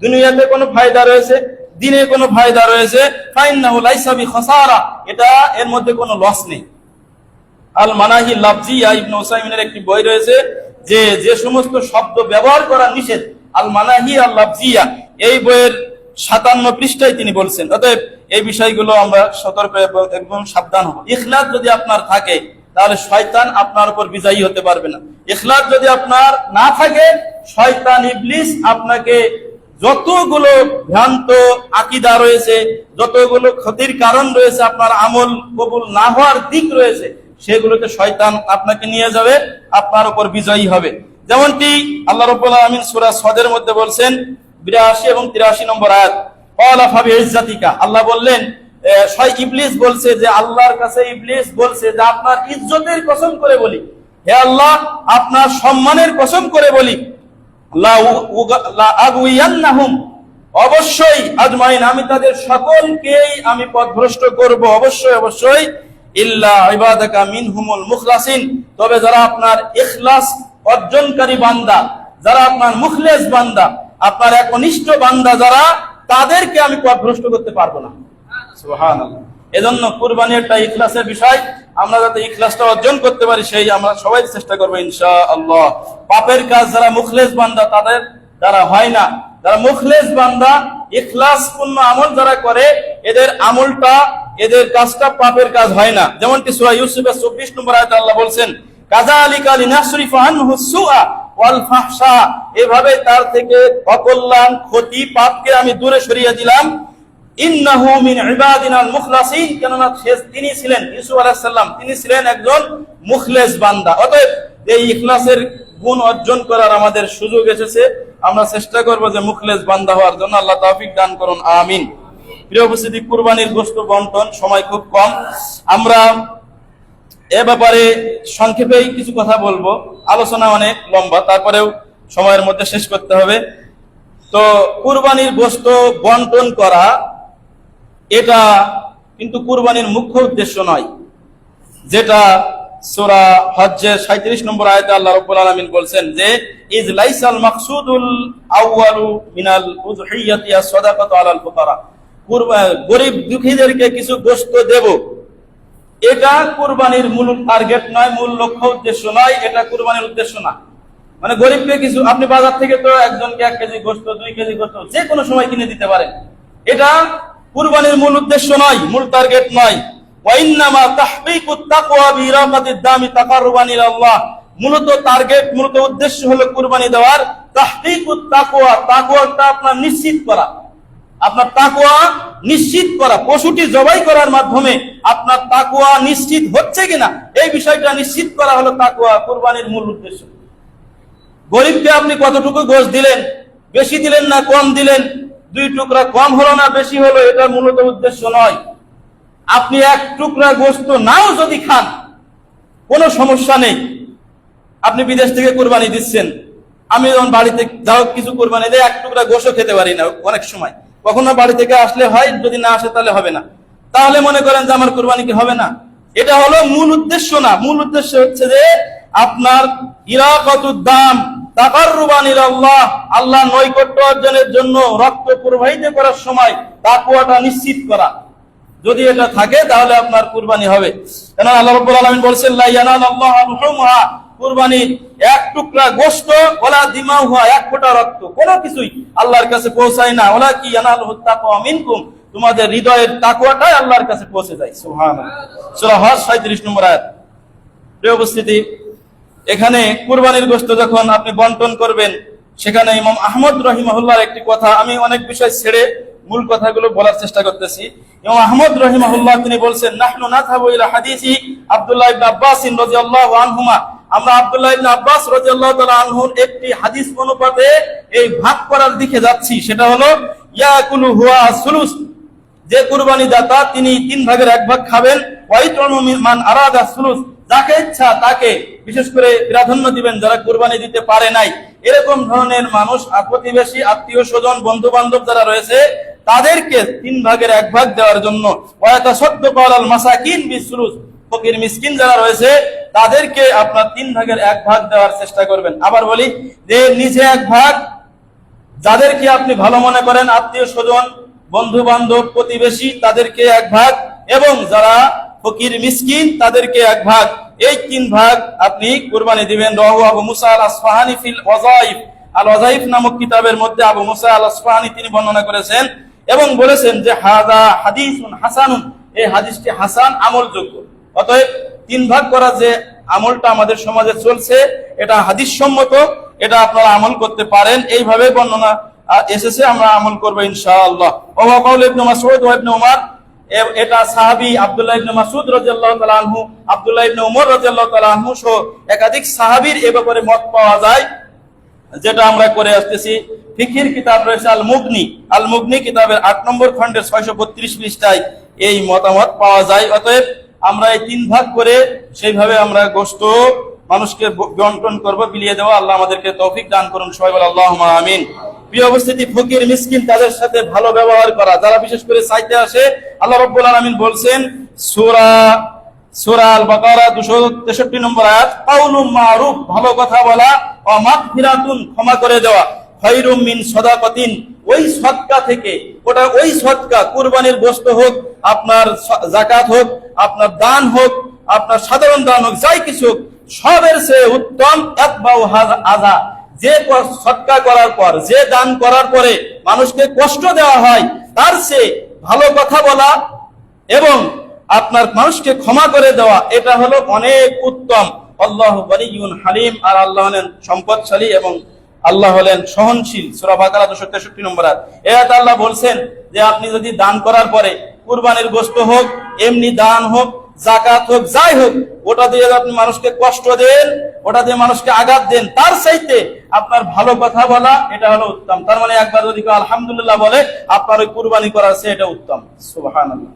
দুনিয়াতে কোনো ফায়দা রয়েছে, দ্বীনে কোনো ফায়দা রয়েছে, ফাইন্নাহু লাইসা বিখাসারা, এটা এর মধ্যে কোনো লস নেই। আল মানাহি লাফজিয়া, ইবনে উসাইমিনের একটি বই রয়েছে যে সমস্ত শব্দ ব্যবহার করা নিষেধ, আল মানাহি আল লাফজিয়া, এই বইয়ের 57 পৃষ্ঠায় তিনি বলছেন। অতএব এই বিষয়গুলো আমরা সতর্ক এবং সাবধান হব। ইখলাস যদি আপনার থাকে তাহলে শয়তান আপনার উপর বিজয়ী হতে পারবে না। ইখলাস যদি আপনার না থাকে, শয়তান ইবলিস আপনাকে যতগুলো ভ্রান্ত আকীদা রয়েছে, যতগুলো ক্ষতির কারণ রয়েছে, আপনার আমল কবুল না হওয়ার দিক রয়েছে, সেগুলোতে শয়তান আপনাকে নিয়ে যাবে, আপনার উপর বিজয়ী হবে। যেমনটি আল্লাহ রাব্বুল আলামিন সূরা সদের মধ্যে বলছেন, 82 এবং 83 নম্বর আয়াত, ক্বালা ফাবিইজ্জাতিকা, আল্লাহ বললেন, ইবলিস বলছে যে আল্লাহর কাছে ইবলিস বলছে যে আপনার ইজ্জতের কসম করে বলি, হে আল্লাহ আপনার সম্মানের কসম করে বলি, লা আগওয়ান্নাহুম, অবশ্যই আজমাইন, আমি তাদের সকলকেই আমি পথভ্রষ্ট করব, অবশ্যই অবশ্যই, ইল্লা ইবাদাকা মিনহুমুল মুখলাসিন, তবে যারা আপনার ইখলাস অর্জনকারী বান্দা, যারা আপনার মুখলেস বান্দা, আপনার একনিষ্ঠ বান্দা যারা, তাদেরকে আমি পথভ্রষ্ট করতে পারবো না। সুবহানাল্লাহ। এজন্য কুরবানি একটা ইখলাসের বিষয়, আমরা যাতে ইখলাসটা অর্জন করতে পারি সেই আমরা সবাই চেষ্টা করবো ইনশাআল্লাহ। পাপের কাজ যারা মুখলেস বান্দা তাদের দ্বারা হয় না, যারা মুখলেস বান্দা ইখলাস পূর্ণ আমল যারা করে, এদের আমলটা, এদের কাজটা পাপের কাজ হয় না। যেমনটি সূরা ইউসুফের 24 নম্বর আয়াতে আল্লাহ বলছেন, কাযালিকা লিনাসরিফা আনহু সুআ ওয়াল ফাহশা, এভাবে তার থেকে অকল্যাণ, ক্ষতি, পাপকে আমি দূরে সরিয়ে দিলাম। ইন্নাহু মিন ইবাদিনাল মুখলাসিন, কেননা তিনি ছিলেন, ইউসুফ আলাইহিস সালাম, তিনি ছিলেন একজন মুখলেস বান্দা। অতএব এই ইখলাসের গুণ অর্জন করার আমাদের সুযোগ এসেছে, আমরা চেষ্টা করব যে মুখলেস বান্দা হওয়ার জন্য। আল্লাহ তৌফিক দান করুন, আমিন। প্রিয় উপস্থিতি, কুরবানির গোশত বন্টন, সময় খুব কম, আমরা এ ব্যাপারে সংক্ষেপেই কিছু কথা বলবো, আলোচনা অনেক লম্বা, তারপরেও সময়ের মধ্যে শেষ করতে হবে। তো কুরবানির গোশত বন্টন করা, এটা কিন্তু কুরবানির মুখ্য উদ্দেশ্য নয়, যেটা সূরা হজ্জের 37 নম্বর আয়াতে আল্লাহ রাব্বুল আলামিন বলছেন যে, ইজ লাইসাল মাকসুদুল আউয়ালু মিনাল উযহিয়াতি আস-সাদাকাতু আলাল ফুকারা, গরীব দুঃখীদেরকে কিছু গোশত দেব, এটা কুরবানির মূল টার্গেট নয়, মূল লক্ষ্য উদ্দেশ্য নয়, এটা কুরবানির উদ্দেশ্য না। মানে গরিবকে কিছু, আপনি বাজার থেকে তো একজনকে 1 কেজি গোশত, 2 কেজি গোশত যে কোনো সময় কিনে দিতে পারেন, এটা কুরবানির মূল উদ্দেশ্য নয়, মূল টার্গেট নয়। ওয়া ইন্নামা তাহqiqut তাকওয়া বিরাকাতিদ দামি তাকাররুবান ইলাল্লাহ। মূলত টার্গেট, মূলত উদ্দেশ্য হলো কুরবানি দেওয়ার তাহqiqut তাকওয়া, তাকওয়াটা আপনার নিশ্চিত করা, আপনার তাকওয়া নিশ্চিত করা। পশুটি জবাই করার মাধ্যমে আপনার তাকওয়া নিশ্চিত হচ্ছে কিনা এই বিষয়টা নিশ্চিত করা হলো তাকওয়া, কুরবানির মূল উদ্দেশ্য। গরিবকে আপনি কতটুকু গোশত দিলেন, বেশি দিলেন না কম দিলেন, 2 টুকরা কম হলো না বেশি হলো, এটা মূলত উদ্দেশ্য নয়। আপনি 1 টুকরা গোশত নাও যদি খান কোনো সমস্যা নেই। আপনি বিদেশ থেকে কুরবানি দিচ্ছেন, আমি যখন বাড়িতে যাও কিছু কুরবানি দেয় 1 টুকরা গোশত খেতে পারি না অনেক সময়, কখনো বাড়ি থেকে আসলে হয়, যদি না আসে তাহলে হবে না। তাহলে মনে করেন যে আমার কুরবানি কি হবে না? এটা হলো মূল উদ্দেশ্য না। মূল উদ্দেশ্য হচ্ছে যে আপনার ইরাকাতুদ দাম তাকাররুবান ইলাল্লাহ, আল্লাহ নৈকট্য অর্জনের জন্য রক্ত প্রবাহিত করার সময় তাকওয়াটা নিশ্চিত করা। যদি এটা থাকে তাহলে আপনার কুরবানি হবে। কেন আল্লাহ রাব্বুল আলামিন বলেছেন লা ইয়ানালাল্লাহু লুহুমুহা, কুরবানি 1 টুকরা গোশত ওয়ালা দিমাউহা, 1 ফোঁটা রক্ত, কোনো কিছুই আল্লাহর কাছে পৌঁছায় না। ওয়ালা কি ইয়ানালুহুত তাকওয়া মিনকুম, তোমাদের হৃদয়ের তাকওয়াটাই আল্লাহর কাছে পৌঁছে যায়। সুবহানাল্লাহ। সূরা হজ 37 নম্বর আয়াত। প্রিয় উপস্থিতি, এখানে কুরবানির গোশত যখন আপনি বন্টন করবেন, সেখানে ইমাম আহমদ রাহিমাহুল্লাহর একটি কথা, আমি অনেক বিষয় ছেড়ে মূল কথাগুলো বলার চেষ্টা করতেছি। ইমাম আহমদ রাহিমাহুল্লাহ তিনি বলছেন, নাহনু নাযহাবু ইলা হাদিসি আব্দুল্লাহ ইবনে আব্বাস রাদিয়াল্লাহু আনহুমা, আমরা আব্দুল্লাহ ইবনে আব্বাস রাদিয়াল্লাহু তাআলা আনহুর একটি হাদিস অনুপাতে এই ভাগ করার দিকে যাচ্ছি। সেটা হলো ইয়াকুলু হুয়া সুলুস, যে কুরবানি দাতা তিনি 3 ভাগের 1 ভাগ খাবেন। ওয়াইতুমু মান আরাদা সুলুস, যাকে ইচ্ছা তাকে, বিশেষ করে প্রাধান্য দিবেন যারা কুরবানি দিতে পারে নাই, এরকম ধরনের মানুষ, প্রতিবেশী, আত্মীয় স্বজন, বন্ধু বান্ধব যারা রয়েছে তাদেরকে 3 ভাগের 1 ভাগ দেওয়ার জন্য। ওয়ায়াতাসাদ্দাকু আলাল মাসাকিন বিসুলুস, ফকির মিসকিন যারা রয়েছে তাদেরকে আপনার 3 ভাগের 1 ভাগ দেওয়ার চেষ্টা করবেন। আবার বলি যে নিজে 1 ভাগ, যাদেরকে আপনি ভালো মনে করেন আত্মীয় স্বজন, বন্ধু বান্ধব, প্রতিবেশী, তাদেরকে 1 ভাগ, এবং যারা ফকির মিসকিন তাদেরকে 1 ভাগ, এই 3 ভাগ আপনি কুরবানি দিবেন। রাহু আবু মুসা আল আসফাহানি ফিল ওয়াজাইফ, আল ওয়াজাইফ নামক কিতাবের মধ্যে আবু মুসা আল আসফাহানি তিনি বর্ণনা করেছেন এবং বলেছেন যে হাযা হাদিসুন হাসানুন, এই হাদিসটি হাসান, আমলযোগ্য। অতএব 3 ভাগ করা যে আমলটা আমাদের সমাজে চলছে এটা হাদিস সম্মত, এটা আপনারা আমল করতে পারেন, এইভাবে বর্ণনা এসেছে, আমরা আমল করব ইনশাআল্লাহ। ওয়া কাউল ইবনে মাসউদ ওয়া ইবনে উমর, এটা সাহাবী আব্দুল্লাহ ইবনে মাসউদ রাদিয়াল্লাহু তাআলা আনহু, আব্দুল্লাহ ইবনে উমর রাদিয়াল্লাহু তাআলা আনহু সহ একাধিক সাহাবীর এ ব্যাপারে মত পাওয়া যায়, যেটা আমরা করে আসতেছি। ফিকহির কিতাব রয়েছে আল মুগনি, আল মুগনি কিতাবের 8 নম্বর খণ্ডের 632 পৃষ্ঠায় এই মতামত পাওয়া যায়। অতএব আমরা এই 3 ভাগ করে সেইভাবে আমরা গোশত মানুষকে বন্টন করব, বিলিয়ে দেওয়া। আল্লাহ আমাদেরকে তৌফিক দান করুন, সবাই বলে আল্লাহুম্মা আমিন। প্রিয় উপস্থিতি, ফকির মিসকিন তাদের সাথে ভালো ব্যবহার করা, যারা বিশেষ করে চাইতে আসে। আল্লাহ রাব্বুল আলামিন বলছেন সূরা আল বাকারা 263 নম্বর আয়াত, কাউলুম মারুফ, ভালো কথা বলা, ওয়া মাগফিরাতুন, ক্ষমা করে দেওয়া, খায়রুম মিন সাদাকাতিন, ওই সদকা থেকে, ওটা ওই সদকা, কুরবানির গোশত হোক, আপনার যাকাত হোক, আপনার দান হোক, আপনার সাধারণ দান হোক, যাই কিছু হোক, সবের চেয়ে উত্তম আতবাউ আযা, যে সদকা করার পর, যে দান করার পরে মানুষকে কষ্ট দেওয়া হয়, তার চেয়ে ভালো কথা বলা এবং আপনার মানুষকে ক্ষমা করে দেওয়া, এটা হলো অনেক উত্তম। আল্লাহু ওয়ালিয়ুন হালিম, আর আল্লাহ হলেন সম্পদশালী এবং আল্লাহ হলেন সহনশীল। সূরা বাকারা 263 নম্বর আয়াত। এতে আল্লাহ বলছেন যে আপনি যদি দান করার পরে, কুরবানির গোশত হোক, এমনি দান হোক, যাকাত হোক, যাই হোক, ওটা দিয়ে আপনি মানুষকে কষ্ট দেন, ওটা দিয়ে মানুষকে আঘাত দেন, তার চাইতে আপনার ভালো কথা বলা এটা হলো উত্তম। তার মানে একবার যদি কেউ আলহামদুলিল্লাহ বলে, আপনার ওই কুরবানি করার চেয়ে এটা উত্তম। সুবহানাল্লাহ।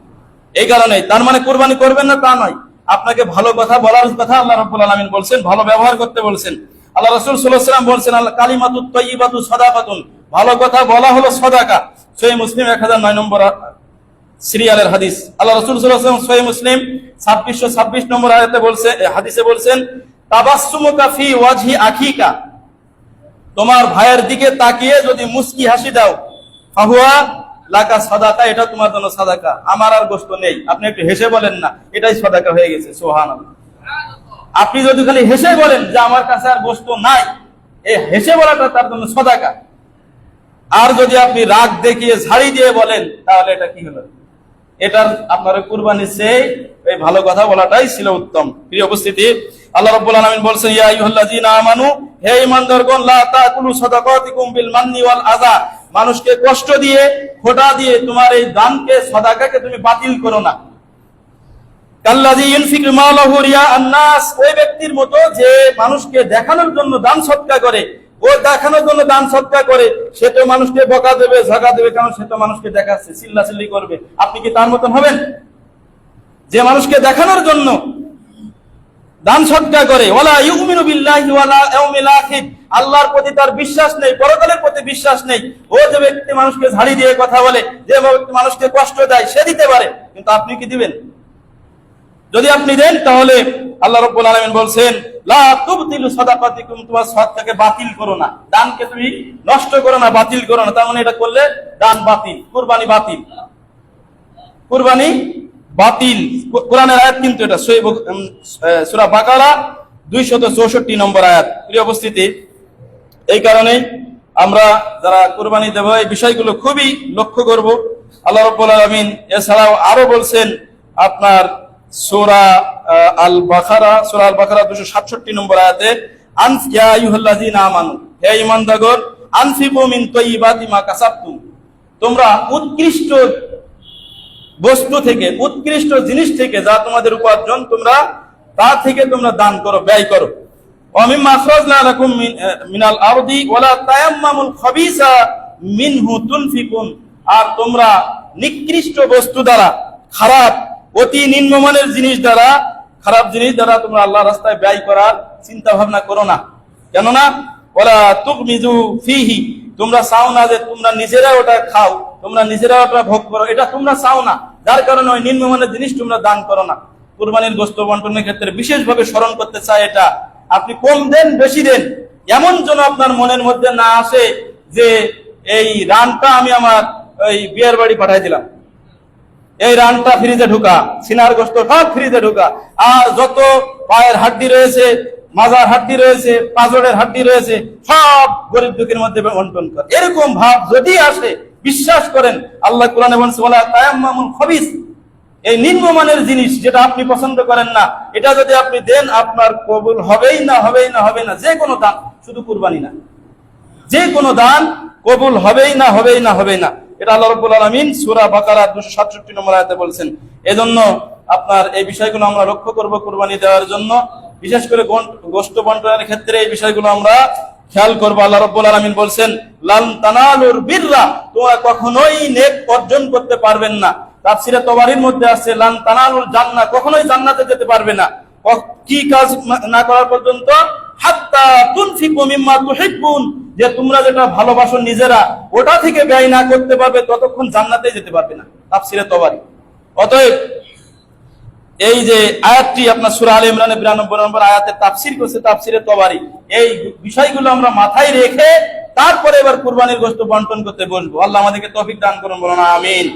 এই কারণে তার মানে কুরবানি করবেন না তা নয়, আপনাকে ভালো কথা বলার কথা আল্লাহ রাব্বুল আলামিন বলছেন, ভালো ব্যবহার করতে বলছেন। আল্লাহ রাসূল সাল্লাল্লাহু আলাইহি ওয়াসাল্লাম বলছেন, আল কালিমাতুত তাইয়্যিবাতু সাদাকাতুন, ভালো কথা বলা হলো সাদাকা। সহিহ মুসলিম 1009 নম্বর সিরিয়ালের হাদিস। আল্লাহ রাসূল সাল্লাল্লাহু আলাইহি ওয়াসাল্লাম সহিহ মুসলিম 2626 নম্বর আয়াতে বলছে, হাদিসে বলছেন, তাবাসসুমুকা ফি ওয়াজহি আখিকা, তোমার ভাইয়ের দিকে তাকিয়ে যদি মুস্কি হাসি দাও, ফাহুয়া লাকা সাদাকা, এটা তোমার জন্য সাদাকা। আমার আর গোশত নেই, আপনি একটু হেসে বলেন না, এটাই সাদাকা হয়ে গেছে। সুবহানাল্লাহ। আপনি যদি খালি হেসে বলেন যে আমার কাছে আর গোশত নাই, এই হেসে বলাটা তার জন্য সাদাকা। আর যদি আপনি রাগ দেখিয়ে ঝাড়ি দিয়ে বলেন, তাহলে এটা কি হলো? এটার আপনার কুরবানির চেয়ে এই ভালো কথা বলাটাই ছিল উত্তম। প্রিয় উপস্থিতি, আল্লাহ রাব্বুল আলামিন বলছেন, ইয়া আইয়ুহাল্লাযীনা আমানু, হে ঈমানদারগণ, লা তাকুলু সাদাকাতিকুম বিল মান্নি ওয়াল আযা, মানুষকে কষ্ট দিয়ে, খোঁটা দিয়ে তোমার এই দানকে, সাদাকাকে তুমি বাতিল করো না। কাল্লাযী ইউনফিকু মালাহু রিয়াআন নাস, ওই ব্যক্তির মতো যে মানুষকে দেখানোর জন্য দান সদকা করে, ও দেখানোর জন্য দান সদকা করে, সে তো মানুষকে বকা দেবে, ঝগড়া দেবে, কারণ সে তো মানুষকে দেখাচ্ছে, চিল্লাচিল্লি করবে। আপনি কি তার মতন হবেন? যে মানুষকে দেখানোর জন্য দান সদকা করে, ওয়ালা ইউমিনু বিল্লাহি ওয়ালা ইয়াউমিল আখির, আল্লাহর প্রতি তার বিশ্বাস নেই, পরকালের প্রতি বিশ্বাস নেই, ও যে ব্যক্তি মানুষকে ঝাড়ি দিয়ে কথা বলে, যে ব্যক্তি মানুষকে কষ্ট দেয়, সে দিতে পারে, কিন্তু আপনি কি দিবেন? যদি আপনি দেন, তাহলে আল্লাহ রাব্বুল আলামিন বলছেন, লা তুবতিলু সাদাকাতিকুম, তোমার সাদকাকে বাতিল করো না, দানকে তুমি নষ্ট করো না, বাতিল করো না। তার মানে এটা করলে দান বাতিল, কুরবানি বাতিল, কুরবানি বাতিল। কোরআনের আয়াত কিন্তু এটা, সূরা বাকারা 264 নম্বর আয়াত। প্রিয় উপস্থিতি, এই কারণে আমরা যারা কুরবানি দেব এই বিষয়গুলো খুবই লক্ষ্য করব। আল্লাহ রাব্বুল আলামিন এছাড়াও আরো বলছেন আপনার সূরা আল বাকারা 267 নম্বর আয়াতে, ইয়া আইয়ুহাল্লাযীনা আমানু, হে ঈমানদারগণ, আনফিকু মিন তাইয়্যিবাতি মা কাসাবতুম, তোমরা উৎকৃষ্ট বস্তু থেকে, উৎকৃষ্ট জিনিস থেকে যা তোমাদের উপার্জন, তোমরা তা থেকে তোমরা দান করো, ব্যয় করো। ওয়া মিম্মা আখরাজনা লাকুম মিনাল আরদি ওয়ালা তায়াম্মামুল খাবিসা মিনহু তুনফিকুন, আর তোমরা নিকৃষ্ট বস্তু দ্বারা, খারাপ, অতি নিম্নমানের জিনিস দ্বারা, খারাপ জিনিস দ্বারা তোমরা আল্লাহর রাস্তায় ব্যয় করার চিন্তা ভাবনা করো না। কেননা ওয়ালা তুগমিজু ফিহি, তোমরা চাও না যে তোমরা নিজেরা ওটা খাও, তোমরা নিজেরা ওটা ভোগ করো, এটা তোমরা চাও না, যার কারণে ওই নিম্নমানের জিনিস তোমরা দান করো না। কুরবানির গোশত বন্টনের ক্ষেত্রে বিশেষভাবে স্মরণ করতে চাই, এটা আপনি কম দেন বেশি দেন, এমন যেন আপনার মনের মধ্যে না আসে যে এই রানটা আমি আমার ওই বিয়ের বাড়ি পাঠাই দিলাম, এই রানটা ফ্রিজে ঢুকা, সিনার গোশত সব ফ্রিজে ঢুকা, আর যত পায়ের হাড্ডি রয়েছে, মাজার হাড্ডি রয়েছে, পাঁজরের হাড্ডি রয়েছে, সব গরিব দুঃখীর মধ্যে বন্টন কর। এরকম ভাব যদি আসে, বিশ্বাস করেন আল্লাহ কোরআনে বলছে, ওয়ালা তায়াম্মামুল খাবিস, এই নিম্নমানের জিনিস যেটা আপনি পছন্দ করেন না, এটা যদি আপনি দেন, আপনার কবুল হবেই না, হবেই না, হবে না। যে কোনো দান, শুধু কুরবানি না, যে কোনো দান কবুল হবেই না, হবেই না, হবে না। এটা আল্লাহ রাব্বুল আলামিন সূরা বাকারা 267 নম্বর আয়াতে বলছেন। এজন্য আপনার এই বিষয়গুলো আমরা লক্ষ্য করব কুরবানি দেওয়ার জন্য, বিশেষ করে গোশত বন্টনের ক্ষেত্রে এই বিষয়গুলো আমরা খেয়াল করব। আল্লাহ রাব্বুল আলামিন বলছেন, লান তানালুর বিররা, তোমরা কখনোই নেক অর্জন করতে পারবেন না। তাফসীরে তবারির মধ্যে আছে, লান তানালুল জান্নাহ, কখনোই জান্নাতে যেতে পারবে না, কি কাজ না করার পর্যন্ত, হাত্তা তুনফিকু মিম্মা তুহিব্বুন, যে তোমরা যেটা ভালোবাসো নিজেরা, ওটা থেকে ব্যয় না করতে পারবে, ততক্ষণ জান্নাতে যেতে পারবে না। তাফসীরে তবারি। অতএব এই যে আয়াতটি আপনার সূরা আলে ইমরানের 92 নম্বর আয়াতে তাফসীর করছে তাফসীরে তবারি, এই বিষয়গুলো আমরা মাথায় রেখে তারপরে এবার কুরবানির গোশত বন্টন করতে বসবো। আল্লাহ আমাদেরকে তৌফিক দান করুন, বলুন আমিন।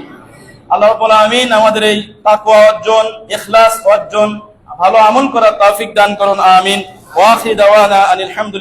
আল্লাহ রাব্বুল আমিন আমাদের এই তাকওয়া অর্জন, ইখলাস অর্জন, ভালো আমল করার তৌফিক দান করুন, আমিন। ওয়া আখিরু দাওয়ানা আনিল হামদুলিল্লাহ।